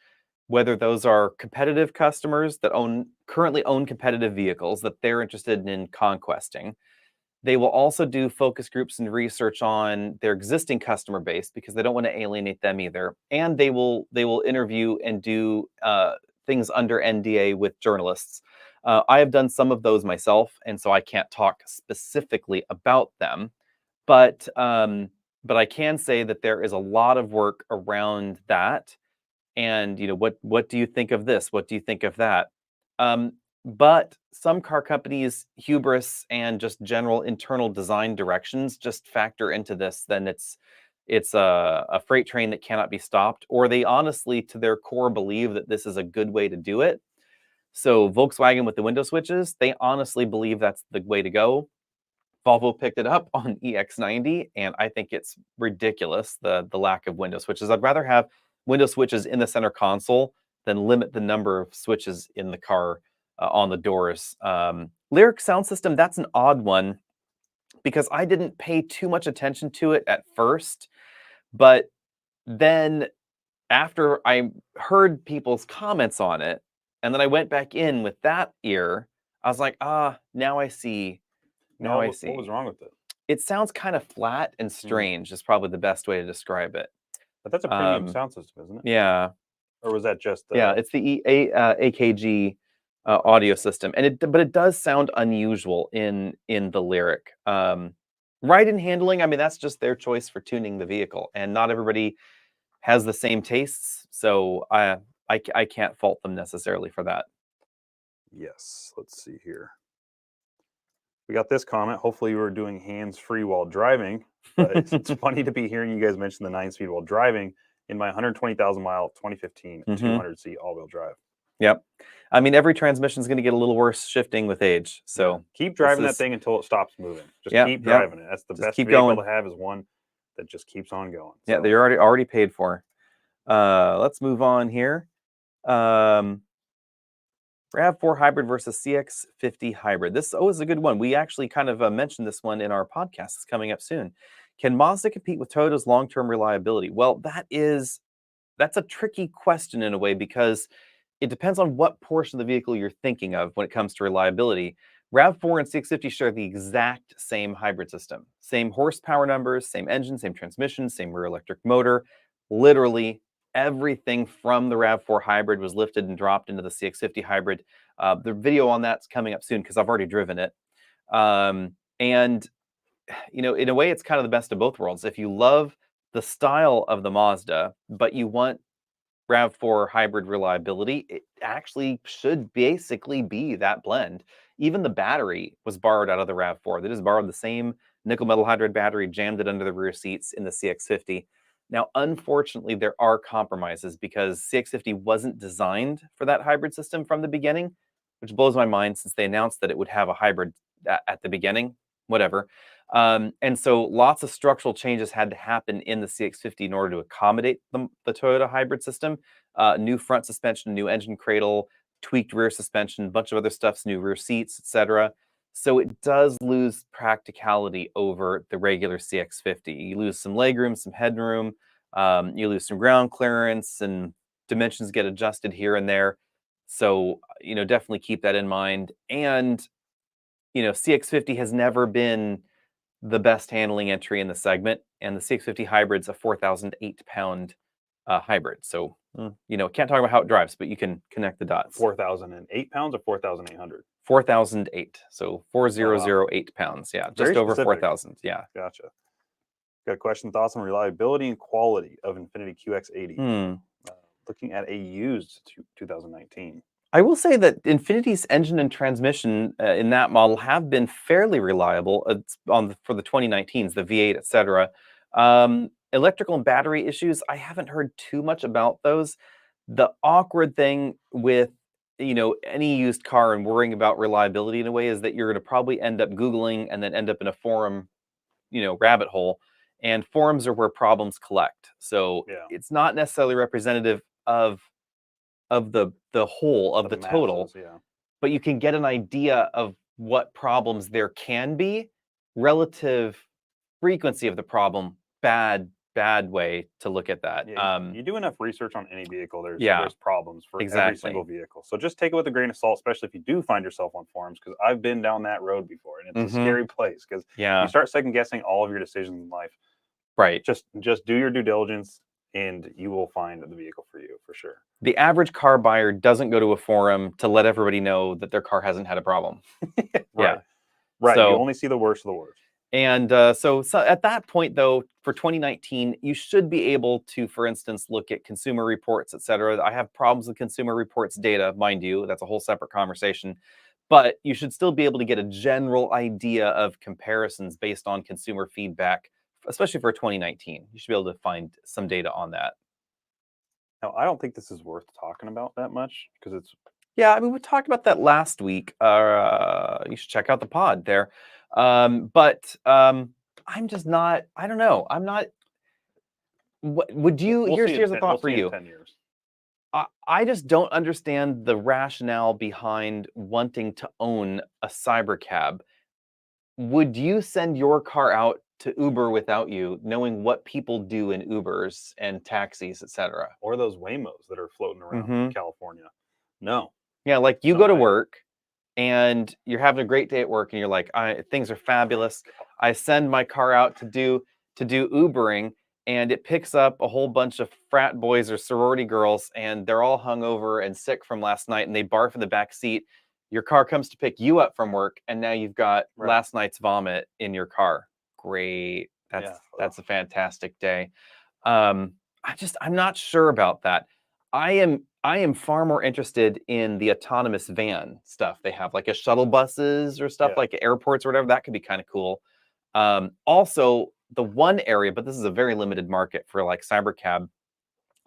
whether those are competitive customers that currently own competitive vehicles that they're interested in conquesting. They will also do focus groups and research on their existing customer base because they don't want to alienate them either. And they will interview and do things under NDA with journalists. I have done some of those myself, and so I can't talk specifically about them. But I can say that there is a lot of work around that. And what do you think of this? What do you think of that? But some car companies' hubris and just general internal design directions just factor into this. Then it's a freight train that cannot be stopped, or they honestly, to their core, believe that this is a good way to do it. So Volkswagen with the window switches, they honestly believe that's the way to go. Volvo picked it up on EX90, and I think it's ridiculous, the lack of window switches. I'd rather have window switches in the center console than limit the number of switches in the car on the doors. Lyric sound system, that's an odd one because I didn't pay too much attention to it at first, but then after I heard people's comments on it, and then I went back in with that ear, I was like, now I see. Now I What was see. wrong with it? It sounds kind of flat and strange is probably the best way to describe it. But that's a premium sound system, isn't it? Yeah. Or was that just Yeah, it's the AKG audio system, and but it does sound unusual in the Lyric. Ride and handling, I mean, that's just their choice for tuning the vehicle, and not everybody has the same tastes, so I can't fault them necessarily for that. Yes. Let's see here. We got this comment. Hopefully, we were doing hands-free while driving. But it's funny to be hearing you guys mention the 9-speed while driving in my 120,000 mile 2015 200C all-wheel drive. Yep. I mean, every transmission is going to get a little worse shifting with age. So keep driving that thing until it stops moving. Just keep driving it. That's the best vehicle to have, is one that just keeps on going. So. Yeah, they're already paid for. Let's move on here. RAV4 hybrid versus CX50 hybrid. This is a good one. We actually kind of mentioned this one in our podcast. It's coming up soon. Can Mazda compete with Toyota's long-term reliability? Well, that's a tricky question in a way, because it depends on what portion of the vehicle you're thinking of when it comes to reliability. RAV4 and CX50 share the exact same hybrid system. Same horsepower numbers, same engine, same transmission, same rear electric motor. Literally everything from the RAV4 hybrid was lifted and dropped into the CX50 hybrid. The video on that's coming up soon because I've already driven it. And, you know, in a way, it's kind of the best of both worlds. If you love the style of the Mazda, but you want RAV4 hybrid reliability, it actually should basically be that blend. Even the battery was borrowed out of the RAV4. They just borrowed the same nickel metal hydride battery, jammed it under the rear seats in the CX50. Now, unfortunately, there are compromises because CX50 wasn't designed for that hybrid system from the beginning, which blows my mind since they announced that it would have a hybrid at the beginning, whatever. And so lots of structural changes had to happen in the CX50 in order to accommodate the Toyota hybrid system. New front suspension, new engine cradle, tweaked rear suspension, a bunch of other stuffs, new rear seats, etc. So it does lose practicality over the regular CX50. You lose some legroom, some headroom, you lose some ground clearance, and dimensions get adjusted here and there. So, you know, definitely keep that in mind. And, you know, CX50 has never been the best handling entry in the segment, and the CX50 hybrid's a 4,008 pound hybrid. So, you know, can't talk about how it drives, but you can connect the dots. 4,008 pounds or 4,800? 4,008. So 4,008 pounds. Yeah, just over 4,000. Yeah. Gotcha. Got a question, thoughts on reliability and quality of Infiniti QX80? Looking at a used 2019. I will say that Infiniti's engine and transmission in that model have been fairly reliable for the 2019s, the V8, etc. Electrical and battery issues, I haven't heard too much about those. The awkward thing with, you know, any used car and worrying about reliability in a way is that you're going to probably end up Googling and then end up in a forum, you know, rabbit hole. And forums are where problems collect. So it's not necessarily representative of the whole of the total, masses, but you can get an idea of what problems there can be. Relative frequency of the problem, bad way to look at that. You do enough research on any vehicle, there's problems for every single vehicle. So just take it with a grain of salt, especially if you do find yourself on forums, because I've been down that road before, and it's a scary place because you start second guessing all of your decisions in life. Right. Just do your due diligence, and you will find the vehicle for you for sure. The average car buyer doesn't go to a forum to let everybody know that their car hasn't had a problem. Right. So, you only see the worst of the worst. And so at that point, though, for 2019, you should be able to, for instance, look at consumer reports, etc. I have problems with consumer reports data, mind you. That's a whole separate conversation. But you should still be able to get a general idea of comparisons based on consumer feedback, especially for 2019. You should be able to find some data on that. Now, I don't think this is worth talking about that much because it's... Yeah, I mean, we talked about that last week. You should check out the pod there. But I'm just not, I don't know. I'm not, what would you, here's a thought for you. 10 years. I just don't understand the rationale behind wanting to own a CyberCab. Would you send your car out to Uber without you, knowing what people do in Ubers and taxis, etc.? Or those Waymos that are floating around Hmm. California. No, Yeah, like you no go to way. work and you're having a great day at work, and you're like, things are fabulous. I send my car out to do Ubering, and it picks up a whole bunch of frat boys or sorority girls, and they're all hungover and sick from last night, and they barf in the back seat. Your car comes to pick you up from work, and now you've got Right. last night's vomit in your car. Great. Yeah. That's a fantastic day. Um, I'm not sure about that. I am far more interested in the autonomous van stuff they have, like a shuttle buses or stuff Yeah. like airports or whatever. That could be kind of cool. Also, the one area, but this is a very limited market for like CyberCab.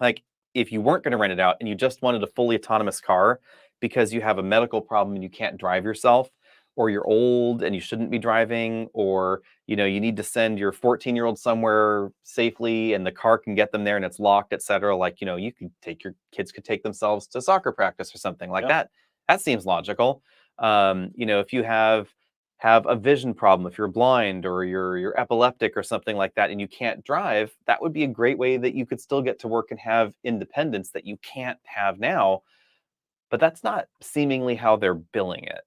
Like if you weren't going to rent it out and you just wanted a fully autonomous car because you have a medical problem and you can't drive yourself, or you're old and you shouldn't be driving, or you need to send your 14-year-old somewhere safely and the car can get them there and it's locked, etc. Like, you could take your kids could take themselves to soccer practice or something like Yeah. that. That seems logical. If you have a vision problem, if you're blind or you're epileptic or something like that and you can't drive, that would be a great way that you could still get to work and have independence that you can't have now. But that's not seemingly how they're billing it.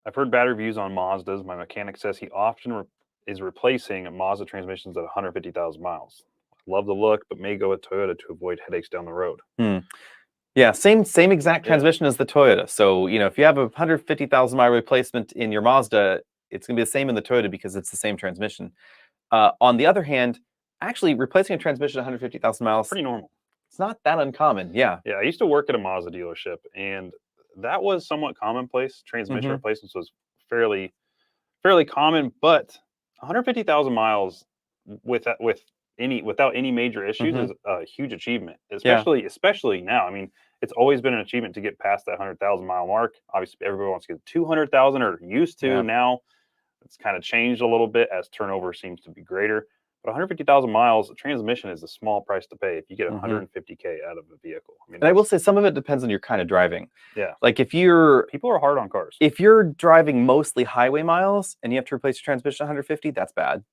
I've heard bad reviews on Mazdas. My mechanic says he often is replacing Mazda transmissions at 150,000 miles. Love the look, but may go with Toyota to avoid headaches down the road. Yeah, same exact Yeah. transmission as the Toyota. So, if you have a 150,000 mile replacement in your Mazda, it's going to be the same in the Toyota because it's the same transmission. On the other hand, actually replacing a transmission at 150,000 miles, Pretty normal. it's not that uncommon. Yeah. Yeah, I used to work at a Mazda dealership, and that was somewhat commonplace. Transmission Mhm. replacements was fairly common, but 150,000 miles without any major issues Mhm. is a huge achievement, Yeah. especially now. I mean, it's always been an achievement to get past that 100,000 mile mark. Obviously, everybody wants to get 200,000 or used to Yeah. now. It's kind of changed a little bit as turnover seems to be greater. But 150,000 miles, a transmission is a small price to pay if you get Mhm. 150K out of a vehicle. I mean, And I will that's say some of it depends on your kind of driving. yeah. Like People are hard on cars. if you're driving mostly highway miles and you have to replace your transmission at 150, that's bad.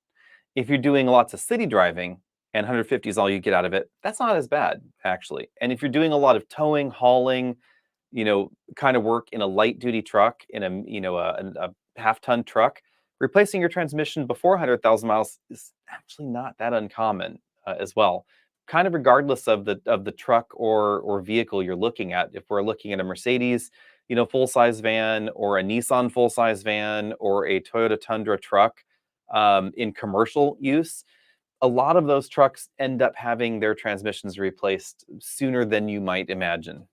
If you're doing lots of city driving and 150 is all you get out of it, that's not as bad, actually. And if you're doing a lot of towing, hauling, kind of work in a light duty truck, in a half-ton truck, replacing your transmission before 100,000 miles is actually not that uncommon as well. Kind of regardless of the truck or vehicle you're looking at. If we're looking at a Mercedes, full-size van, or a Nissan full-size van, or a Toyota Tundra truck in commercial use, a lot of those trucks end up having their transmissions replaced sooner than you might imagine.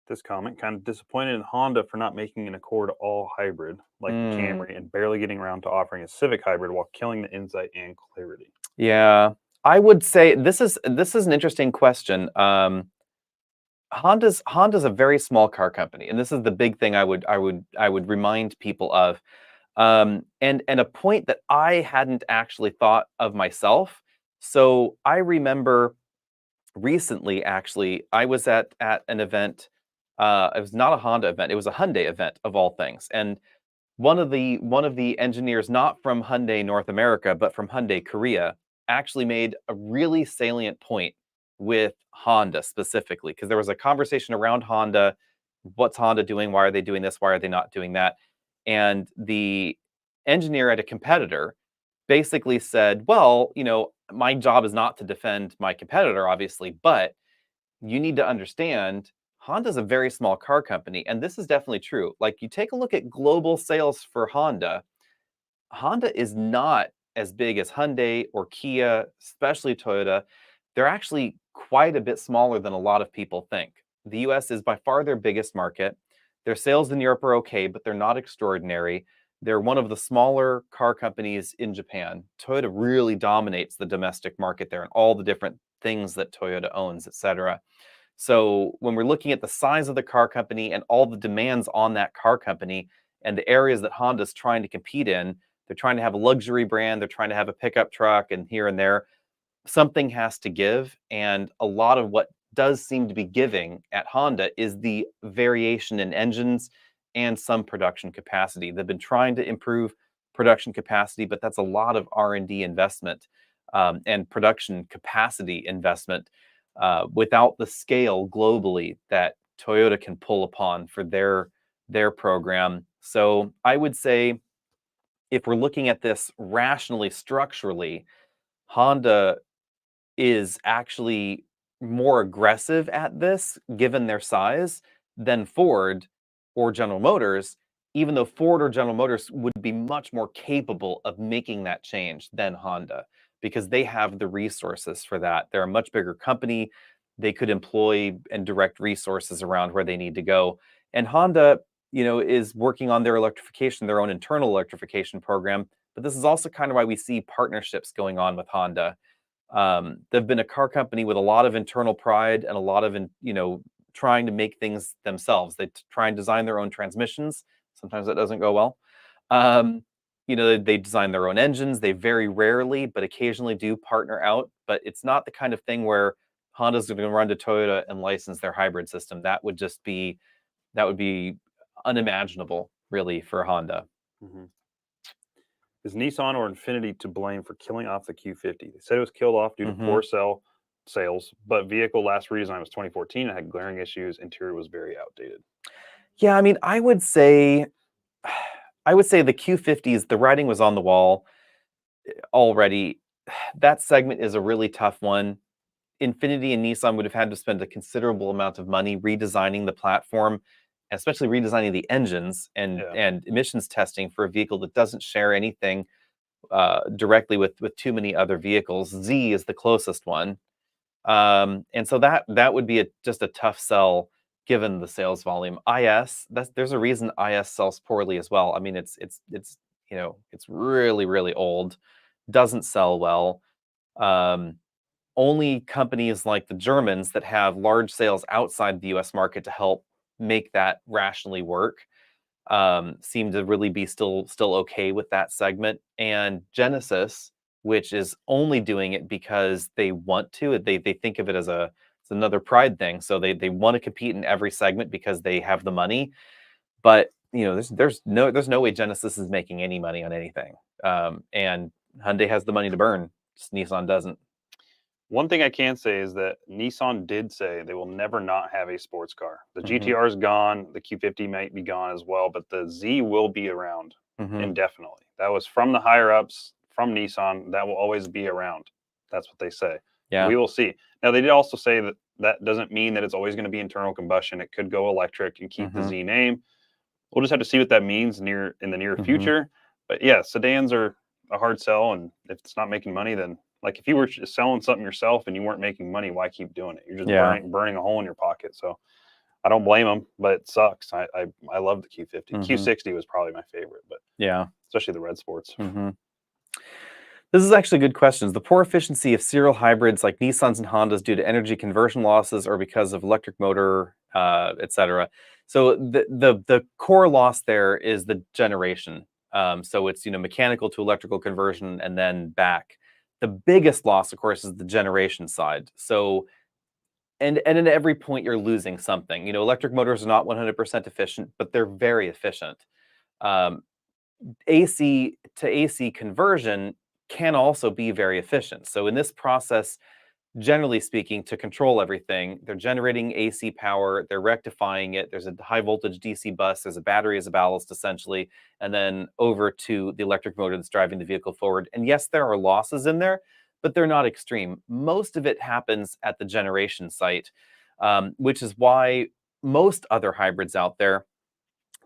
This comment kind of disappointed in Honda for not making an Accord all hybrid like the Mm, Camry and barely getting around to offering a Civic hybrid while killing the insight and clarity. yeah, I would say this is an interesting question. Honda's a very small car company, and this is the big thing I would remind people of. And a point that I hadn't actually thought of myself. So I remember recently, actually, I was at an event. It was not a Honda event; it was a Hyundai event of all things. And one of the engineers, not from Hyundai North America, but from Hyundai Korea, actually made a really salient point with Honda specifically, because there was a conversation around Honda. What's Honda doing? Why are they doing this? Why are they not doing that? And the engineer at a competitor basically said, well, my job is not to defend my competitor, obviously, but you need to understand Honda's a very small car company. And this is definitely true. Like, you take a look at global sales for Honda, Honda is not as big as Hyundai or Kia, especially Toyota. They're actually quite a bit smaller than a lot of people think. The US is by far their biggest market. Their sales in Europe are okay, but they're not extraordinary. They're one of the smaller car companies in Japan. Toyota really dominates the domestic market there and all the different things that Toyota owns, etc. So when we're looking at the size of the car company and all the demands on that car company and the areas that Honda's trying to compete in, they're trying to have a luxury brand, they're trying to have a pickup truck and here and there. something has to give, and a lot of what does seem to be giving at Honda is the variation in engines and some production capacity. They've been trying to improve production capacity, but that's a lot of R&D investment and production capacity investment without the scale globally that Toyota can pull upon for their program. So I would say if we're looking at this rationally, structurally, Honda is actually more aggressive at this, given their size, than Ford or General Motors, even though Ford or General Motors would be much more capable of making that change than Honda, because they have the resources for that. They're a much bigger company. They could employ and direct resources around where they need to go. And Honda, is working on their electrification, their own internal electrification program. But this is also kind of why we see partnerships going on with Honda. They've been a car company with a lot of internal pride and a lot of, trying to make things themselves. They try and design their own transmissions. Sometimes that doesn't go well. They design their own engines. They very rarely, but occasionally do partner out. But it's not the kind of thing where Honda's going to run to Toyota and license their hybrid system. That would be unimaginable, really, for Honda. Mm-hmm. Is Nissan or Infiniti to blame for killing off the Q50? They said it was killed off due to poor sales, but vehicle last redesign was 2014 and had glaring issues. Interior was very outdated. Yeah, I mean, I would say the Q50s, the writing was on the wall already. That segment is a really tough one. Infiniti and Nissan would have had to spend a considerable amount of money redesigning the platform, especially redesigning the engines and emissions testing for a vehicle that doesn't share anything directly with too many other vehicles. Z is the closest one, and so that would be just a tough sell given the sales volume. There's a reason IS sells poorly as well. I mean, it's really, really old, doesn't sell well. Only companies like the Germans that have large sales outside the US market to help make that rationally work seem to really be still okay with that segment. And Genesis, which is only doing it because they want to, they think of it as it's another pride thing. So they want to compete in every segment because they have the money. But there's no way Genesis is making any money on anything. And Hyundai has the money to burn. Just Nissan doesn't. One thing I can say is that Nissan did say they will never not have a sports car. The GTR is gone. The Q50 might be gone as well, but the Z will be around indefinitely. That was from the higher ups, from Nissan. That will always be around. That's what they say. Yeah. We will see. Now, they did also say that that doesn't mean that it's always going to be internal combustion. It could go electric and keep the Z name. We'll just have to see what that means in the near future. But yeah, sedans are a hard sell, and if it's not making money, then like if you were just selling something yourself and you weren't making money, why keep doing it? You're just burning a hole in your pocket. So I don't blame them, but it sucks. I love the Q50. Q60 was probably my favorite, but yeah, especially the red sports. This is actually good questions. The poor efficiency of serial hybrids like Nissans and Hondas due to energy conversion losses or because of electric motor, etc. So the core loss there is the generation. So it's mechanical to electrical conversion and then back. The biggest loss, of course, is the generation side. So, and at every point you're losing something. Electric motors are not 100% efficient, but they're very efficient. AC to AC conversion can also be very efficient. So in this process, generally speaking, to control everything, they're generating AC power, they're rectifying it. There's a high voltage DC bus, there's a battery as a ballast essentially, and then over to the electric motor that's driving the vehicle forward. And yes, there are losses in there, but they're not extreme. Most of it happens at the generation site, which is why most other hybrids out there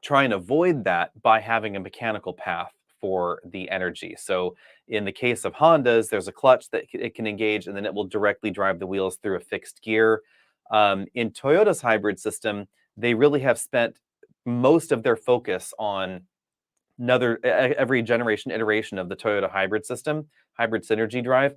try and avoid that by having a mechanical path for the energy. So in the case of Hondas, there's a clutch that it can engage, and then it will directly drive the wheels through a fixed gear. In Toyota's hybrid system, they really have spent most of their focus on every generation iteration of the Toyota hybrid system, hybrid synergy drive.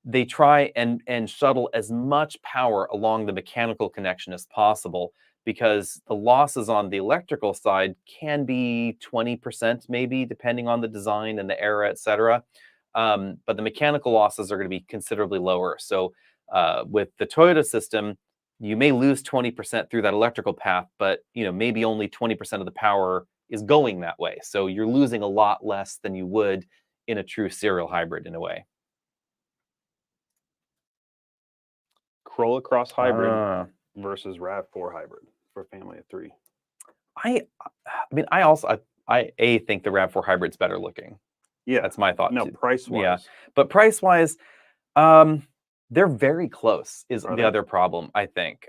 They try and shuttle as much power along the mechanical connection as possible, because the losses on the electrical side can be 20% maybe, depending on the design and the era, etc. but the mechanical losses are going to be considerably lower. So with the Toyota system, you may lose 20% through that electrical path, but maybe only 20% of the power is going that way. So you're losing a lot less than you would in a true serial hybrid in a way. Corolla Cross Hybrid versus RAV4 Hybrid for a family of 3. I mean, I think the RAV4 Hybrid's better looking. Yeah, that's my thought. No, price-wise. Yeah, but price-wise, they're very close. Is the other problem, I think.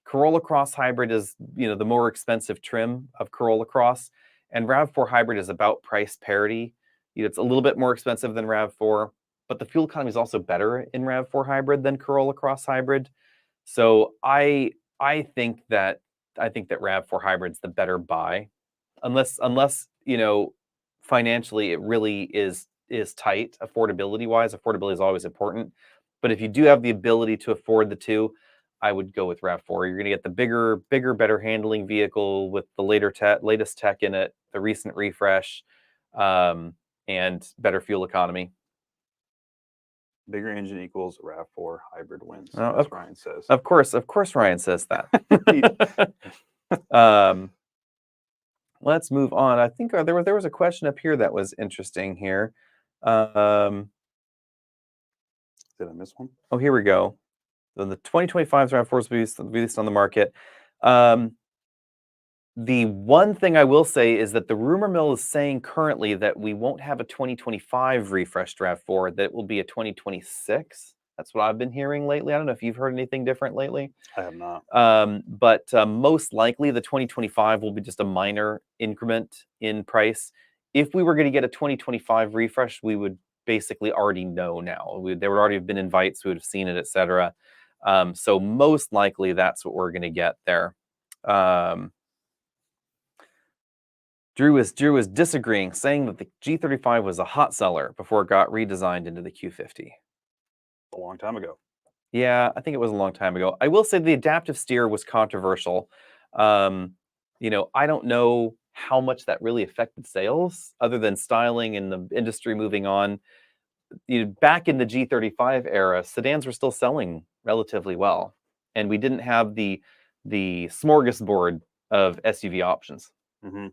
Corolla Cross Hybrid is the more expensive trim of Corolla Cross, and RAV4 Hybrid is about price parity. It's a little bit more expensive than RAV4, but the fuel economy is also better in RAV4 Hybrid than Corolla Cross Hybrid. So I think that RAV4 Hybrid's the better buy, unless financially it really is tight affordability wise. Affordability is always important, but if you do have the ability to afford the two, I would go with RAV4. You're going to get the bigger, better handling vehicle with the latest tech in it, the recent refresh, and better fuel economy. Bigger engine equals RAV4 hybrid wins. That's Ryan says. Of course, Ryan says that. Let's move on. I think there was a question up here that was interesting here. Did I miss one? Oh, here we go. The 2025 RAV4 is released on the market. The one thing I will say is that the rumor mill is saying currently that we won't have a 2025 refreshed RAV4, that it will be a 2026. That's what I've been hearing lately. I don't know if you've heard anything different lately. I have not. But most likely the 2025 will be just a minor increment in price. If we were going to get a 2025 refresh, we would basically already know now. There would already have been invites, we would have seen it, etc. So most likely that's what we're going to get there. Drew is disagreeing, saying that the G35 was a hot seller before it got redesigned into the Q50. A long time ago. Yeah, I think it was a long time ago. I will say the adaptive steer was controversial. I don't know how much that really affected sales, other than styling and the industry moving on. Back in the G35 era, sedans were still selling relatively well, and we didn't have the smorgasbord of SUV options. Mm-hmm.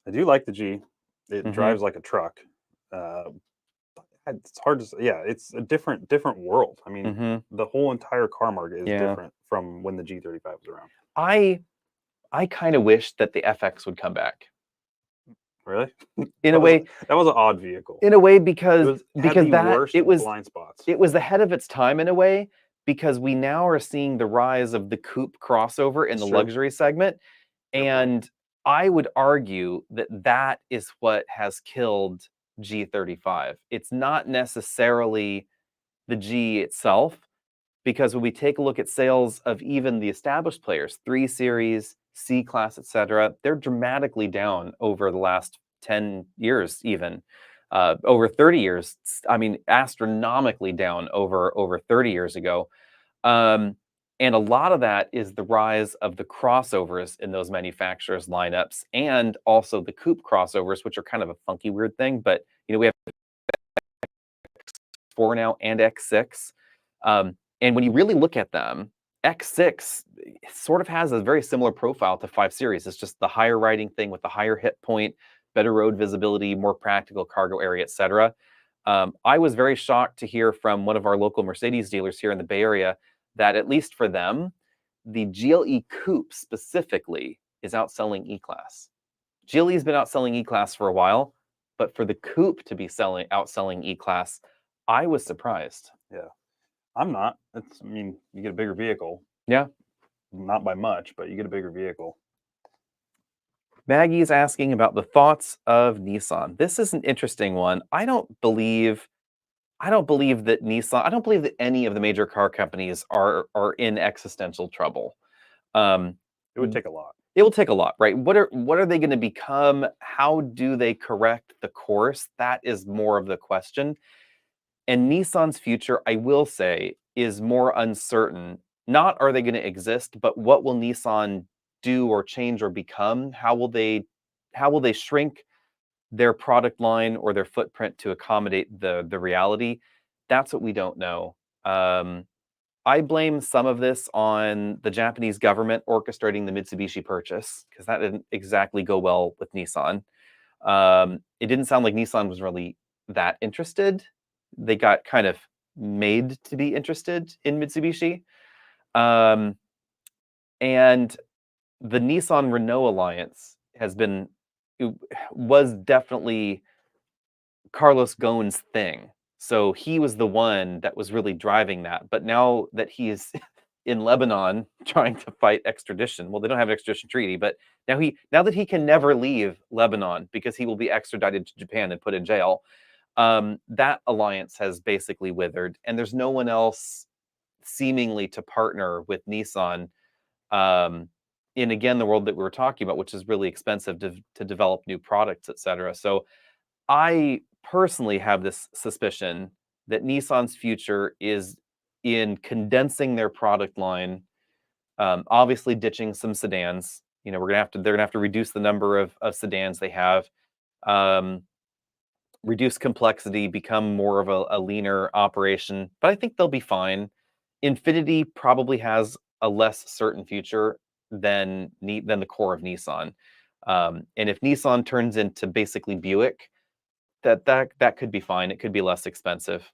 I do like the G. It drives like a truck. It's hard to say. Yeah, it's a different world. I mean, the whole entire car market is different from when the G35 was around. I kind of wish that the FX would come back. Really? In a way, that was an odd vehicle. In a way, because it was blind spots. It was ahead of its time in a way, because we now are seeing the rise of the coupe crossover in the luxury segment, and I would argue that that is what has killed G35. It's not necessarily the G itself, because when we take a look at sales of even the established players, 3 Series, C-Class, etc., they're dramatically down over the last 10 years even. Over 30 years, I mean, astronomically down over 30 years ago. And a lot of that is the rise of the crossovers in those manufacturers' lineups, and also the coupe crossovers, which are kind of a funky, weird thing. But we have X4 now and X6. And when you really look at them, X6 sort of has a very similar profile to 5 Series. It's just the higher riding thing with the higher hit point, better road visibility, more practical cargo area, etc. I was very shocked to hear from one of our local Mercedes dealers here in the Bay Area that, at least for them, the GLE Coupe specifically is outselling E-Class. GLE has been outselling E-Class for a while, but for the Coupe to be outselling E-Class, I was surprised. Yeah, I'm not. I mean, you get a bigger vehicle. Yeah. Not by much, but you get a bigger vehicle. Maggie is asking about the thoughts of Nissan. This is an interesting one. I don't believe that Nissan, I don't believe that any of the major car companies are in existential trouble. It would take a lot. It will take a lot, right? What are they going to become? How do they correct the course? That is more of the question. And Nissan's future, I will say, is more uncertain. Not are they going to exist, but what will Nissan do or change or become? How will they shrink their product line or their footprint to accommodate the reality? That's what we don't know. I blame some of this on the Japanese government orchestrating the Mitsubishi purchase, because that didn't exactly go well with Nissan. It didn't sound like Nissan was really that interested. They got kind of made to be interested in Mitsubishi. And the Nissan Renault alliance was definitely Carlos Ghosn's thing. So he was the one that was really driving that. But now that he is in Lebanon trying to fight extradition, well, they don't have an extradition treaty, but now that he can never leave Lebanon because he will be extradited to Japan and put in jail, that alliance has basically withered, and there's no one else seemingly to partner with Nissan in, again, the world that we were talking about, which is really expensive to develop new products, etc. So I personally have this suspicion that Nissan's future is in condensing their product line, obviously ditching some sedans. You know, they're gonna have to reduce the number of sedans they have, reduce complexity, become more of a leaner operation. But I think they'll be fine. Infinity probably has a less certain future than the core of Nissan. And if Nissan turns into basically Buick, that could be fine. It could be less expensive.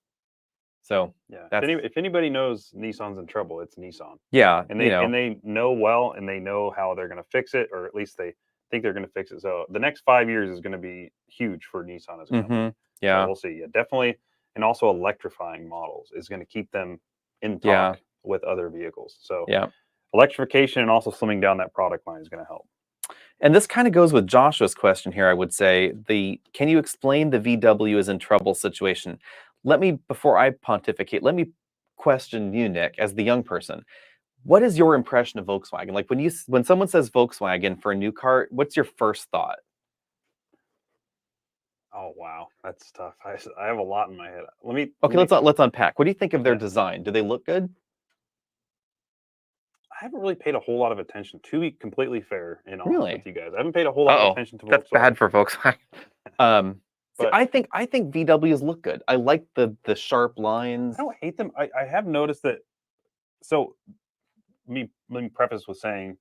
So Yeah. that's If anybody knows Nissan's in trouble, it's Nissan. yeah, And they know well, and they know how they're going to fix it, or at least they think they're going to fix it. So the next 5 years is going to be huge for Nissan as a company. Yeah. So we'll see. Yeah, definitely. And also electrifying models is going to keep them in Yeah. talk with other vehicles. So Yeah. electrification and also slimming down that product line is going to help. And this kind of goes with Joshua's question here, I would say. Can you explain the VW is in trouble situation? Before I pontificate, let me question you, Nick, as the young person. What is your impression of Volkswagen? Like when someone says Volkswagen for a new car, what's your first thought? Oh wow, that's tough. I have a lot in my head. Okay, let's unpack. What do you think of their design? Do they look good? I haven't really paid a whole lot of attention, to be completely fair and honest Really? with you guys. I haven't paid a whole lot of attention to Volkswagen. That's bad for Volkswagen. But I think VWs look good. I like the sharp lines. I don't hate them. I have noticed that. So, let me preface with saying,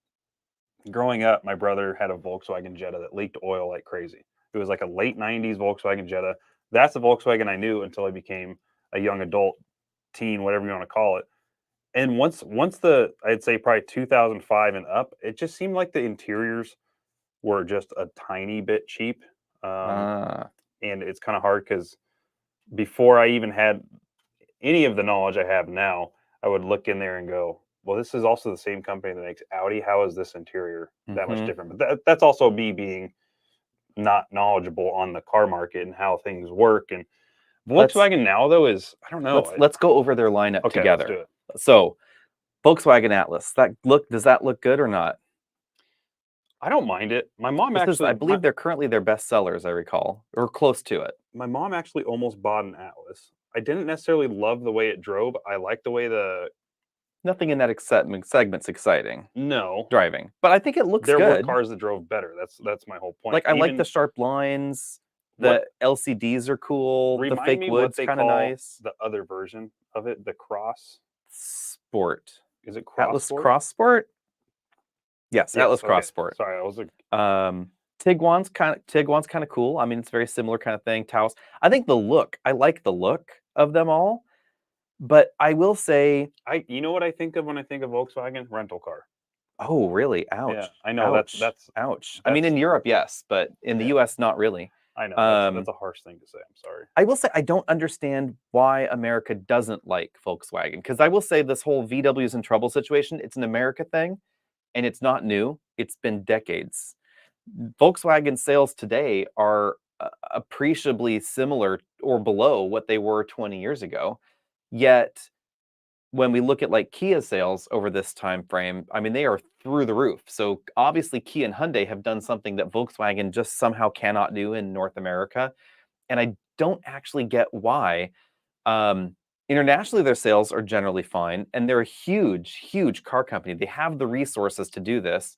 growing up, my brother had a Volkswagen Jetta that leaked oil like crazy. It was like a late '90s Volkswagen Jetta. That's the Volkswagen I knew until I became a young adult, teen, whatever you want to call it. And once I'd say probably 2005 and up, it just seemed like the interiors were just a tiny bit cheap. And it's kind of hard because before I even had any of the knowledge I have now, I would look in there and go, well, this is also the same company that makes Audi. How is this interior that much different? But that's also me being not knowledgeable on the car market and how things work. And Volkswagen now, though, is, I don't know. Let's go over their lineup together. Let's do it. So, Volkswagen Atlas. Does that look good or not? I don't mind it. My mom I believe they're currently their best sellers, I recall, or close to it. My mom actually almost bought an Atlas. I didn't necessarily love the way it drove. I liked the way nothing in that segment's exciting. No driving, but I think it looks good. There were cars that drove better. That's my whole point. Like I like the sharp lines. The LCDs are cool. The fake wood's kind of nice. The other version of it, the Cross Sport. Is it Cross Atlas Sport? Cross Sport? Yes, Atlas Cross Sport. Sorry, I was like Tiguan's kind of cool. I mean, it's a very similar kind of thing. Taos. I like the look of them all. But I will say, you know what I think of when I think of Volkswagen? Rental car. Oh, really? Ouch. Yeah, I know. That's ouch. I mean, in Europe, yes, but in the US, not really. I know. That's a harsh thing to say. I'm sorry. I will say I don't understand why America doesn't like Volkswagen, because I will say this whole VW's in trouble situation, it's an America thing, and it's not new. It's been decades. Volkswagen sales today are appreciably similar or below what they were 20 years ago. Yet, when we look at like Kia sales over this time frame, I mean, they are through the roof. So obviously Kia and Hyundai have done something that Volkswagen just somehow cannot do in North America. And I don't actually get why. Internationally, their sales are generally fine. And they're a huge, huge car company. They have the resources to do this.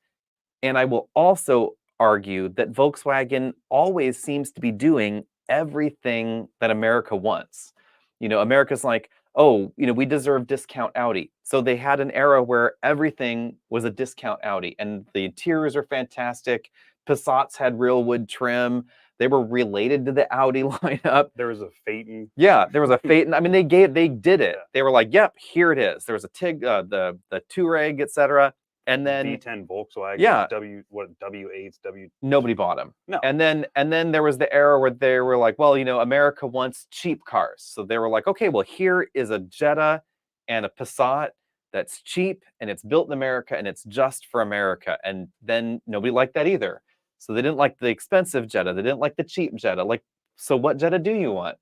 And I will also argue that Volkswagen always seems to be doing everything that America wants. America's like, oh, we deserve discount Audi. So they had an era where everything was a discount Audi, and the interiors are fantastic. Passats had real wood trim. They were related to the Audi lineup. There was a Phaeton. Yeah, there was a Phaeton. I mean, they did it. Yeah. They were like, yep, here it is. There was a Tig, the Touareg, etc. And then V10 Volkswagen. Yeah. W8s, nobody bought them. No. And then there was the era where they were like, well, America wants cheap cars. So they were like, okay, well, here is a Jetta and a Passat that's cheap and it's built in America and it's just for America. And then nobody liked that either. So they didn't like the expensive Jetta. They didn't like the cheap Jetta. Like, so what Jetta do you want?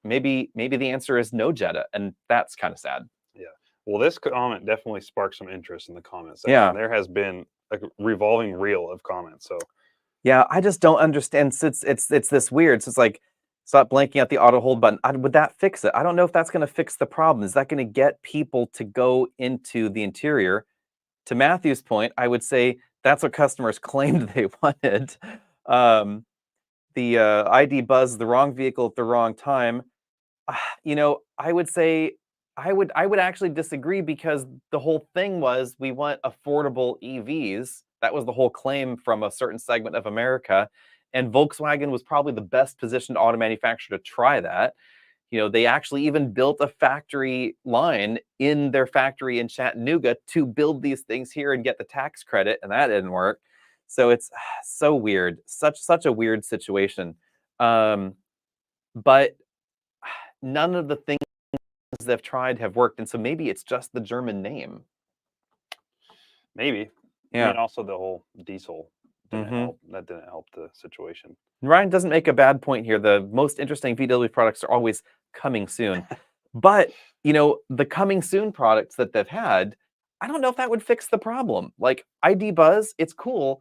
Maybe the answer is no Jetta, and that's kind of sad. Yeah. Well, this comment definitely sparked some interest in the comments section. Yeah. There has been a revolving reel of comments. So yeah, I just don't understand. So it's this weird. So it's like, stop blanking out the auto hold button. Would that fix it? I don't know if that's going to fix the problem. Is that going to get people to go into the interior? To Matthew's point, I would say that's what customers claimed they wanted. The ID Buzz, the wrong vehicle at the wrong time. I would say I would actually disagree, because the whole thing was we want affordable EVs. That was the whole claim from a certain segment of America. And Volkswagen was probably the best positioned auto manufacturer to try that. They actually even built a factory line in their factory in Chattanooga to build these things here and get the tax credit, and that didn't work. So it's so weird, such a weird situation. But none of the things they've tried have worked, and so maybe it's just the German name. Maybe. Yeah. And also the whole diesel didn't help. That didn't help the situation. Ryan doesn't make a bad point here. The most interesting VW products are always coming soon. But, the coming soon products that they've had, I don't know if that would fix the problem. Like ID Buzz, it's cool.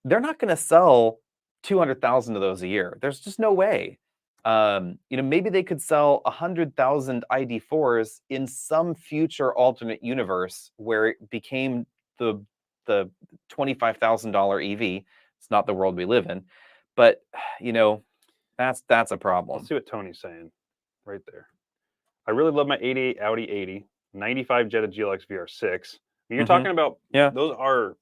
They're not going to sell 200,000 of those a year. There's just no way. Maybe they could sell 100,000 ID4s in some future alternate universe where it became the $25,000 EV. It's not the world we live in, but that's a problem. Let's see what Tony's saying right there. I really love my 88 Audi 80, 95 Jetta GLX VR6. I mean, you're talking about, those are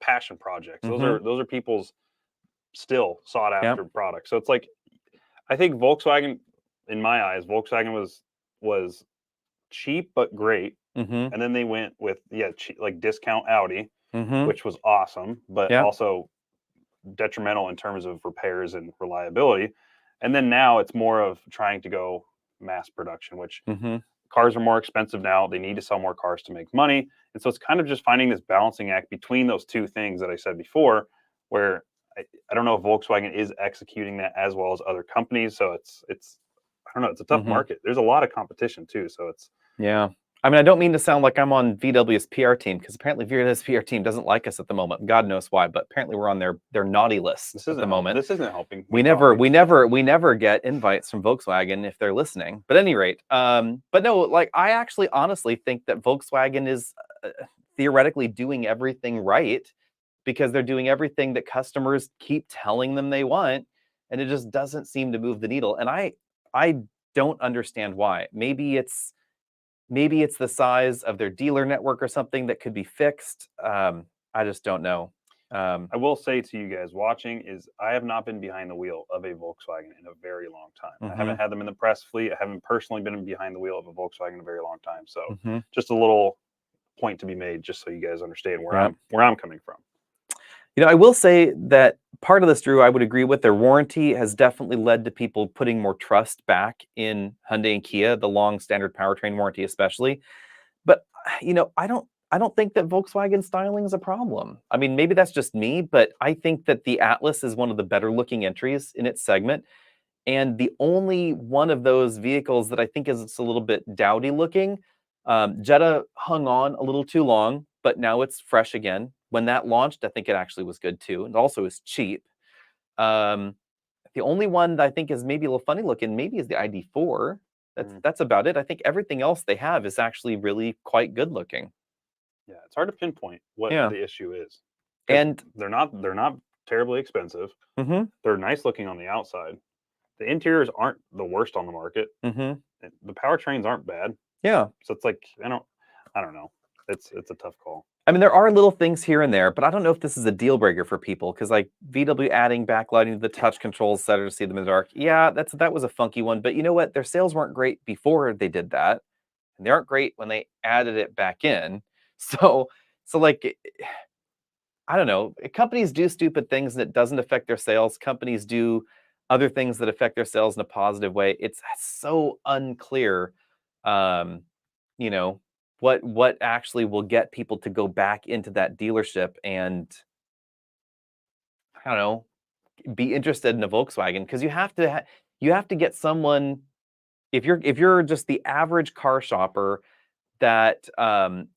passion projects. Those are people's still sought after products. So it's like, I think Volkswagen, in my eyes, Volkswagen was cheap but great, and then they went with like discount Audi, which was awesome, but also detrimental in terms of repairs and reliability. And then now it's more of trying to go mass production, which cars are more expensive now. They need to sell more cars to make money, and so it's kind of just finding this balancing act between those two things that I said before, where I don't know if Volkswagen is executing that as well as other companies. So it's I don't know. It's a tough market. There's a lot of competition too. So it's I mean, I don't mean to sound like I'm on VW's PR team, because apparently VW's PR team doesn't like us at the moment. God knows why, but apparently we're on their naughty list at the moment. This isn't helping. We never get invites from Volkswagen if they're listening. But at any rate, but no, like I actually honestly think that Volkswagen is theoretically doing everything right, because they're doing everything that customers keep telling them they want, and it just doesn't seem to move the needle. And I don't understand why. Maybe it's the size of their dealer network or something that could be fixed. I just don't know. I will say to you guys watching is I have not been behind the wheel of a Volkswagen in a very long time. I haven't had them in the press fleet. I haven't personally been behind the wheel of a Volkswagen in a very long time. So just a little point to be made, just so you guys understand where I'm coming from. I will say that part of this, Drew, I would agree with. Their warranty has definitely led to people putting more trust back in Hyundai and Kia, the long standard powertrain warranty especially. But, I don't think that Volkswagen styling is a problem. I mean, maybe that's just me, but I think that the Atlas is one of the better looking entries in its segment. And the only one of those vehicles that I think is a little bit dowdy looking, Jetta hung on a little too long, but now it's fresh again. When that launched, I think it actually was good too. And also is cheap. The only one that I think is maybe a little funny looking, maybe is the ID4. That's about it. I think everything else they have is actually really quite good looking. Yeah, it's hard to pinpoint what the issue is. And they're not terribly expensive. Mm-hmm. They're nice looking on the outside. The interiors aren't the worst on the market. Mm-hmm. The powertrains aren't bad. Yeah. So it's like I don't know. It's a tough call. I mean, there are little things here and there, but I don't know if this is a deal breaker for people because, like, VW adding backlighting to the touch controls, so to see them in the dark. Yeah, that was a funky one, but you know what? Their sales weren't great before they did that, and they aren't great when they added it back in. So like, I don't know. Companies do stupid things and it doesn't affect their sales. Companies do other things that affect their sales in a positive way. It's so unclear, um, you know, what actually will get people to go back into that dealership and I don't know, be interested in a Volkswagen because you have to get someone if you're just the average car shopper that and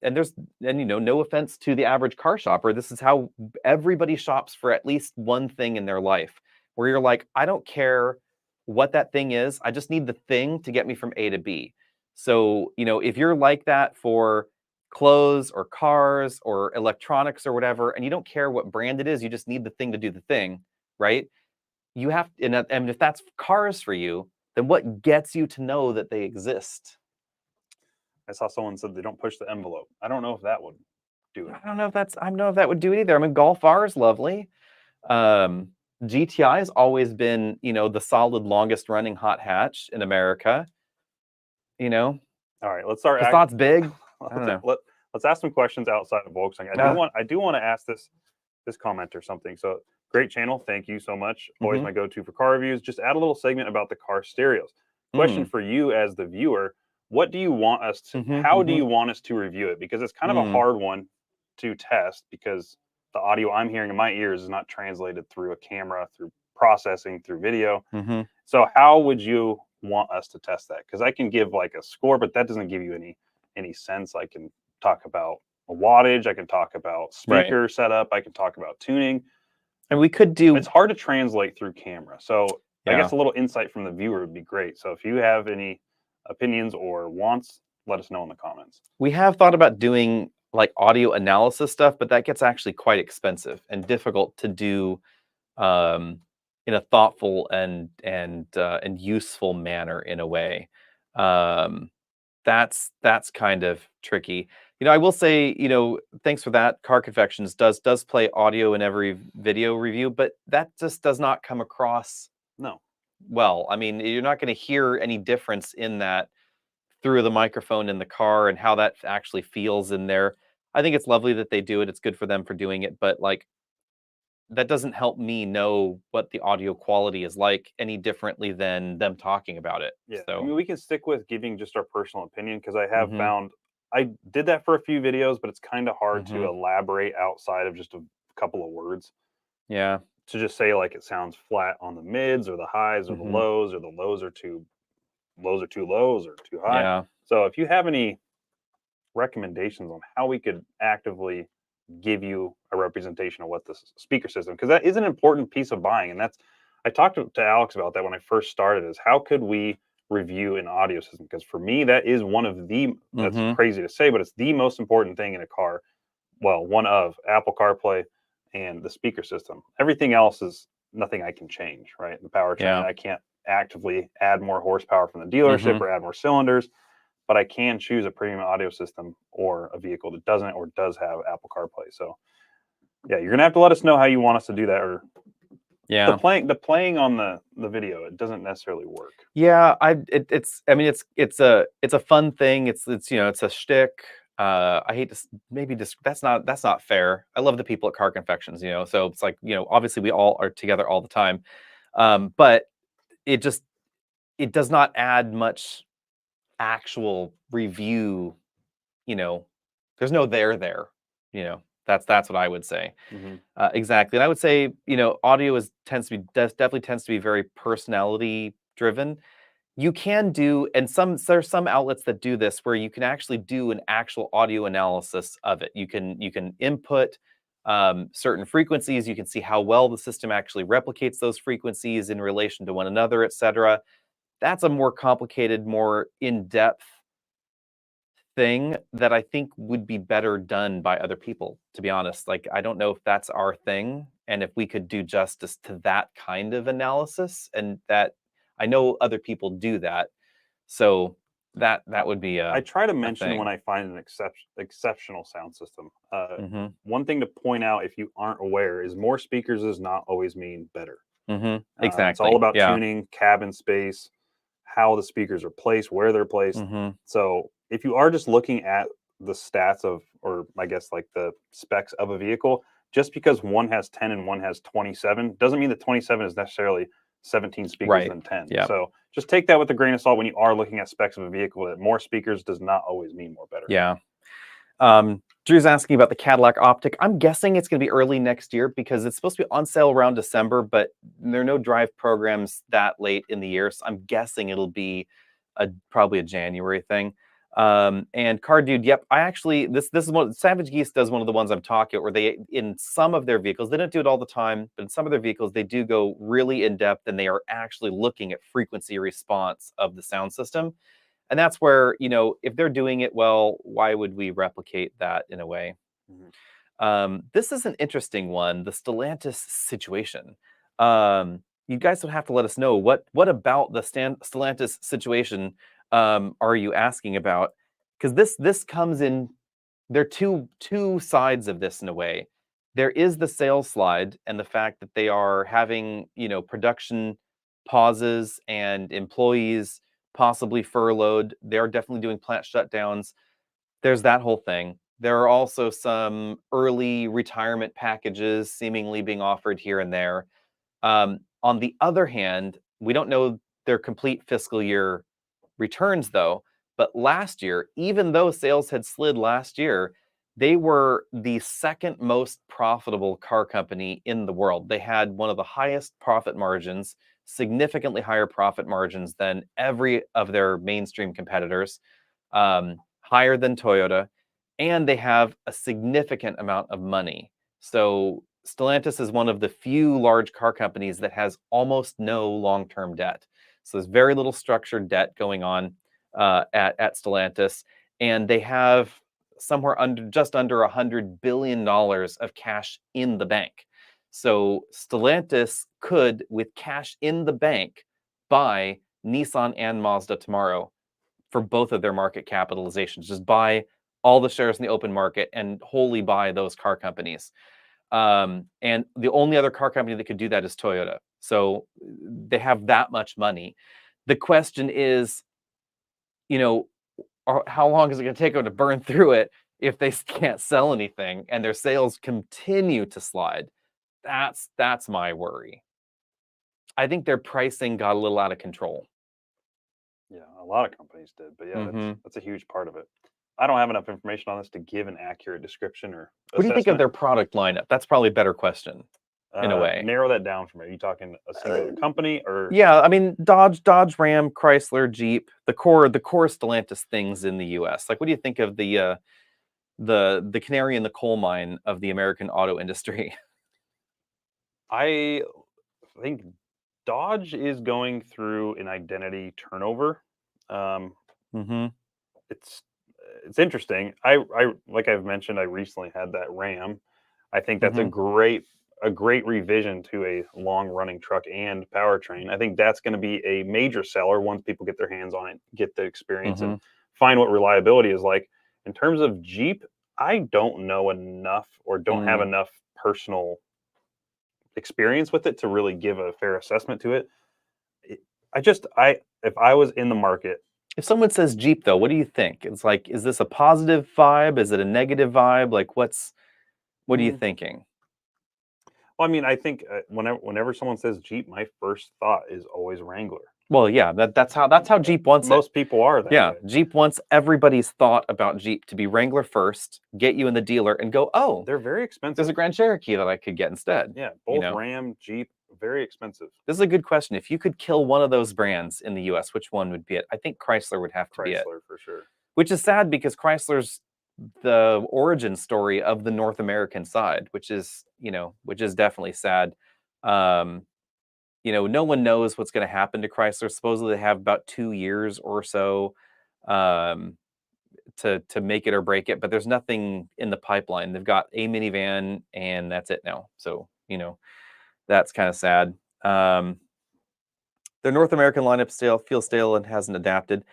no offense to the average car shopper, this is how everybody shops for at least one thing in their life where you're like, I don't care what that thing is, I just need the thing to get me from A to B. So if you're like that for clothes or cars or electronics or whatever, and you don't care what brand it is, you just need the thing to do the thing, right? You have and if that's cars for you, then what gets you to know that they exist? I saw someone said they don't push the envelope. I don't know if that would do it. I don't know if that would do it either. I mean, Golf R is lovely. Um, GTI has always been, the solid longest running hot hatch in America. All right, let's start. Passat's big. I don't know. Let's ask some questions outside of Volkswagen. I do want to ask this comment or something. So great channel. Thank you so much. Always my go-to for car reviews. Just add a little segment about the car stereos. Question for you as the viewer. What do you want us to, how do you want us to review it? Because it's kind of a hard one to test because the audio I'm hearing in my ears is not translated through a camera, through processing, through video. So how would you want us to test that? Because I can give like a score, but that doesn't give you any sense. I can talk about a wattage. I can talk about speaker setup. I can talk about tuning. And we could do. It's hard to translate through camera. So I guess a little insight from the viewer would be great. So if you have any opinions or wants, let us know in the comments. We have thought about doing like audio analysis stuff, but that gets actually quite expensive and difficult to do in a thoughtful and useful manner in a way. That's kind of tricky. I will say, thanks for that. Car Confections does play audio in every video review, but that just does not come across well. I mean, you're not going to hear any difference in that through the microphone in the car and how that actually feels in there. I think it's lovely that they do it. It's good for them for doing it, but like that doesn't help me know what the audio quality is like any differently than them talking about it. Yeah, So I mean, we can stick with giving just our personal opinion because I have found I did that for a few videos, but it's kind of hard to elaborate outside of just a couple of words. Yeah. To just say like it sounds flat on the mids or the highs or the lows, or the lows are too lows or too high. Yeah. So if you have any recommendations on how we could actively give you a representation of what the speaker system, because that is an important piece of buying, and that's I talked to Alex about that when I first started, is how could we review an audio system? Because for me that is one of the that's crazy to say, but it's the most important thing in a car. Well, one of Apple CarPlay and the speaker system. Everything else is nothing I can change, right? The powertrain, I can't actively add more horsepower from the dealership or add more cylinders, but I can choose a premium audio system or a vehicle that doesn't or does have Apple CarPlay. So yeah, you're gonna have to let us know how you want us to do that. Or the playing on the video, it doesn't necessarily work. Yeah, it's a fun thing. It's it's a shtick. I hate to maybe just that's not fair. I love the people at Car Confections, so it's like, obviously we all are together all the time. But it does not add much actual review, there's no there, that's what I would say. Exactly. And I would say, audio definitely tends to be very personality driven. You can do, and there's some outlets that do this where you can actually do an actual audio analysis of it. You can input certain frequencies. You can see how well the system actually replicates those frequencies in relation to one another, etc. That's a more complicated, more in-depth thing that I think would be better done by other people, to be honest. Like, I don't know if that's our thing. and if we could do justice to that kind of analysis, and that I know other people do that, so that would be I try to a mention thing. when I find an exceptional sound system. Mm-hmm. One thing to point out if you aren't aware is more speakers does not always mean better. Mm-hmm. It's all Exactly. about Yeah. tuning, cabin space, how the speakers are placed, where they're placed. Mm-hmm. So if you are just looking at the stats of, or I guess like the specs of a vehicle, just because one has 10 and one has 27 doesn't mean that 27 is necessarily 17 speakers Right. than 10. Yeah. So just take that with a grain of salt when you are looking at specs of a vehicle, that more speakers does not always mean more better. Yeah. Drew's asking about the Cadillac Optic. I'm guessing it's going to be early next year because it's supposed to be on sale around December, but there are no drive programs that late in the year. So I'm guessing it'll be probably a January thing. And Car Dude, yep, I actually, this is one, Savage Geese does one of the ones I'm talking about, where they, in some of their vehicles, they don't do it all the time, but in some of their vehicles, they do go really in depth and they are actually looking at frequency response of the sound system. And that's where, if they're doing it well, why would we replicate that in a way? This is an interesting one, the Stellantis situation. You guys would have to let us know what about the Stellantis situation are you asking about? Because this comes in, there are two sides of this in a way. There is the sales slide and the fact that they are having, production pauses and employees possibly furloughed. They are definitely doing plant shutdowns. There's that whole thing. There are also some early retirement packages seemingly being offered here and there. On the other hand, we don't know their complete fiscal year returns though. But last year, even though sales had slid last year, they were the second most profitable car company in the world. They had one of the highest profit margins, significantly higher profit margins than every of their mainstream competitors, higher than Toyota, and they have a significant amount of money. So Stellantis is one of the few large car companies that has almost no long-term debt. So there's very little structured debt going on at Stellantis, and they have just under $100 billion of cash in the bank. So Stellantis could, with cash in the bank, buy Nissan and Mazda tomorrow for both of their market capitalizations. Just buy all the shares in the open market and wholly buy those car companies. And the only other car company that could do that is Toyota. So they have that much money. The question is, how long is it going to take them to burn through it if they can't sell anything and their sales continue to slide? That's my worry. I think their pricing got a little out of control. Yeah, a lot of companies did, but yeah, that's a huge part of it. I don't have enough information on this to give an accurate description or What do you think of assessment. their product lineup? That's probably a better question in a way. Narrow that down for me. Are you talking a singular company or? Yeah, I mean Dodge, Ram, Chrysler, Jeep, the core Stellantis things in the U.S. Like, what do you think of the canary in the coal mine of the American auto industry? I think Dodge is going through an identity turnover. It's interesting. I like I've mentioned, I recently had that Ram. I think that's a great revision to a long running truck and powertrain. I think that's going to be a major seller once people get their hands on it, get the experience, and find what reliability is like. In terms of Jeep, I don't know enough or don't have enough personal experience with it to really give a fair assessment to it. If I was in the market, If someone says Jeep, though, what do you think? It's like, is this a positive vibe? Is it a negative vibe? Like, what are you thinking? well, I mean, I think whenever someone says Jeep, my first thought is always Wrangler. Well, yeah, that's how Jeep wants it. Most people are that Yeah, way. Jeep wants everybody's thought about Jeep to be Wrangler first, get you in the dealer, and go, oh, They're very expensive. there's a Grand Cherokee that I could get instead. Yeah, both Ram, Jeep, very expensive. This is a good question. If you could kill one of those brands in the U.S., which one would be it? I think Chrysler would have to be it. Chrysler for sure. Which is sad because Chrysler's the origin story of the North American side, which is definitely sad. No one knows what's going to happen to Chrysler. Supposedly they have about 2 years or so to make it or break it, but there's nothing in the pipeline. They've got a minivan and that's it now. So that's kind of sad. Their North American lineup feels stale and hasn't adapted.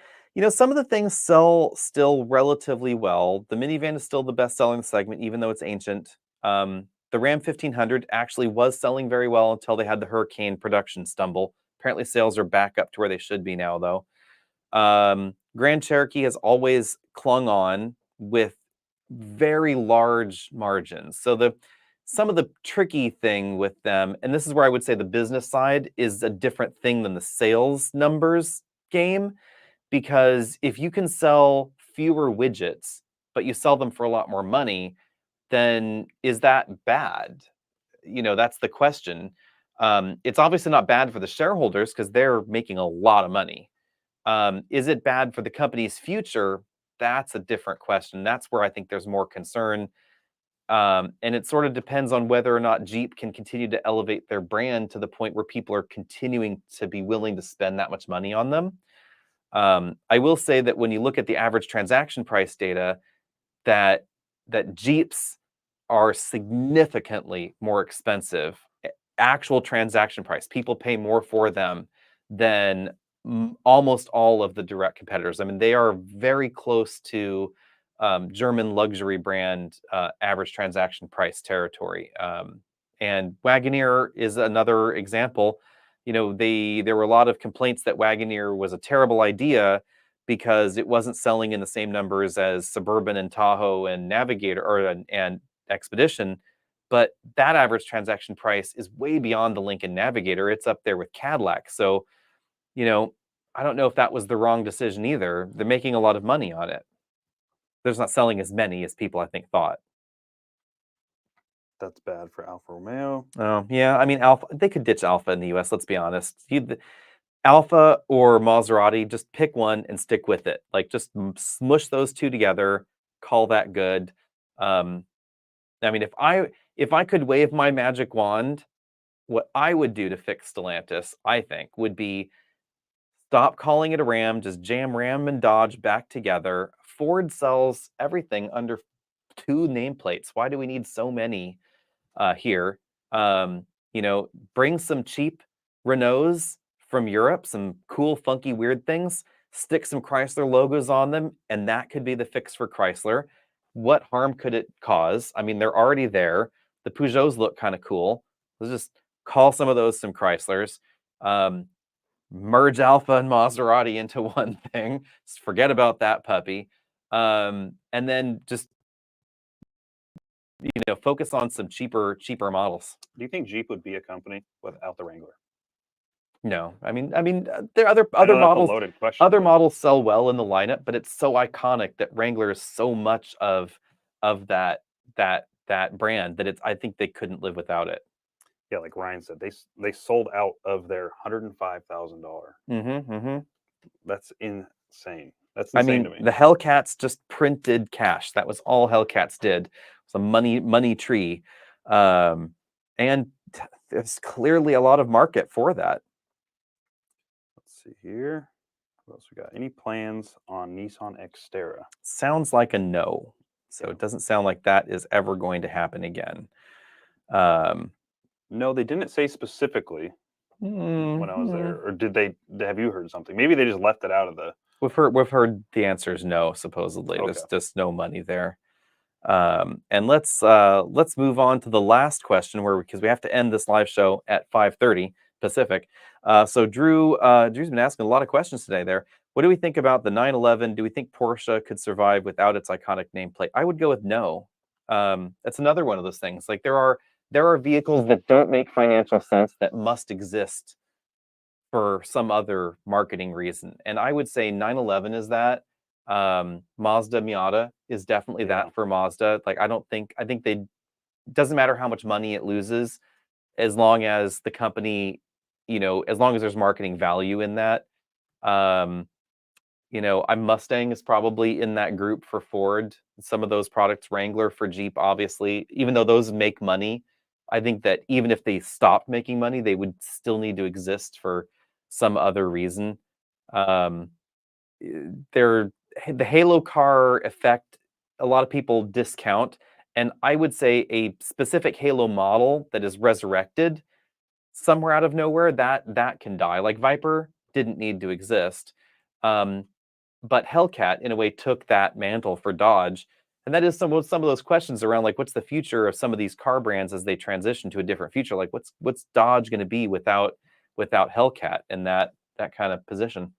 Some of the things sell still relatively well. The minivan is still the best-selling segment, even though it's ancient. The Ram 1500 actually was selling very well until they had the Hurricane production stumble. Apparently, sales are back up to where they should be now, though. Grand Cherokee has always clung on with very large margins. So some of the tricky thing with them, and this is where I would say the business side is a different thing than the sales numbers game, because if you can sell fewer widgets, but you sell them for a lot more money, then is that bad? That's the question. It's obviously not bad for the shareholders because they're making a lot of money. Is it bad for the company's future? That's a different question. That's where I think there's more concern. And it sort of depends on whether or not Jeep can continue to elevate their brand to the point where people are continuing to be willing to spend that much money on them. I will say that when you look at the average transaction price data, that Jeeps are significantly more expensive. Actual transaction price, people pay more for them than almost all of the direct competitors. I mean, they are very close to German luxury brand average transaction price territory. And Wagoneer is another example. There were a lot of complaints that Wagoneer was a terrible idea because it wasn't selling in the same numbers as Suburban and Tahoe and Navigator and Expedition. But that average transaction price is way beyond the Lincoln Navigator. It's up there with Cadillac. So, I don't know if that was the wrong decision either. They're making a lot of money on it. They're just not selling as many as people, I think, thought. That's bad for Alfa Romeo. Oh, yeah. I mean, Alfa, they could ditch Alfa in the US, let's be honest. Alfa or Maserati, just pick one and stick with it. Like, just smush those two together, call that good. I mean, if I could wave my magic wand, what I would do to fix Stellantis, I think, would be stop calling it a Ram, just jam Ram and Dodge back together. Ford sells everything under 2 nameplates. Why do we need so many here? Bring some cheap Renaults from Europe, some cool, funky, weird things, stick some Chrysler logos on them, and that could be the fix for Chrysler. What harm could it cause? I mean, they're already there. The Peugeots look kind of cool. Let's just call some of those some Chryslers. Merge Alpha and Maserati into one thing. Just forget about that puppy. And then just focus on some cheaper models. Do you think Jeep would be a company without the Wrangler? No, I mean, there are other I know that's a models. loaded question, Other but models sell well in the lineup, but it's so iconic that Wrangler is so much of that brand that I think they couldn't live without it. yeah, like Ryan said, they sold out of their $105,000. That's insane. That's I insane mean, to me. the Hellcats just printed cash. That was all Hellcats did. It's a money tree, and there's clearly a lot of market for that. Let's see here. What else we got? Any plans on Nissan Xterra? Sounds like a no. So it doesn't sound like that is ever going to happen again. No, they didn't say specifically when I was there. Or did they? Have you heard something? Maybe they just left it out of the. We've heard the answer is no. Supposedly, Okay. there's just no money there. And let's move on to the last question, because we have to end this live show at 5:30 Pacific. So Drew's been asking a lot of questions today. There, what do we think about the 911? Do we think Porsche could survive without its iconic nameplate? I would go with no. That's another one of those things. Like there are vehicles that don't make financial sense that must exist for some other marketing reason, and I would say 911 is that. Mazda Miata is definitely that for Mazda. Like I think doesn't matter how much money it loses, as long as the company, as long as there's marketing value in that. Mustang is probably in that group for Ford. Some of those products, Wrangler for Jeep, obviously, even though those make money, I think that even if they stopped making money, they would still need to exist for some other reason. The Halo car effect, a lot of people discount, And I would say a specific Halo model that is resurrected somewhere out of nowhere, that can die. Like Viper didn't need to exist. But Hellcat, in a way, took that mantle for Dodge. And that is some of those questions around, like, what's the future of some of these car brands as they transition to a different future? Like, what's Dodge going to be without Hellcat in that kind of position?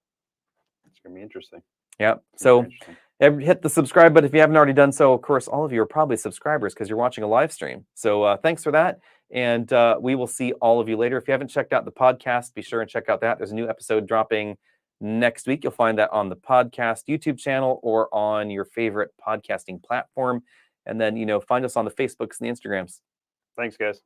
It's gonna be interesting. Yeah. It's gonna be So very interesting. hit the subscribe button if you haven't already done so. Of course, all of you are probably subscribers because you're watching a live stream. So thanks for that. And we will see all of you later. If you haven't checked out the podcast, be sure and check out that. There's a new episode dropping next week. You'll find that on the podcast YouTube channel or on your favorite podcasting platform. And then, find us on the Facebooks and the Instagrams. Thanks, guys.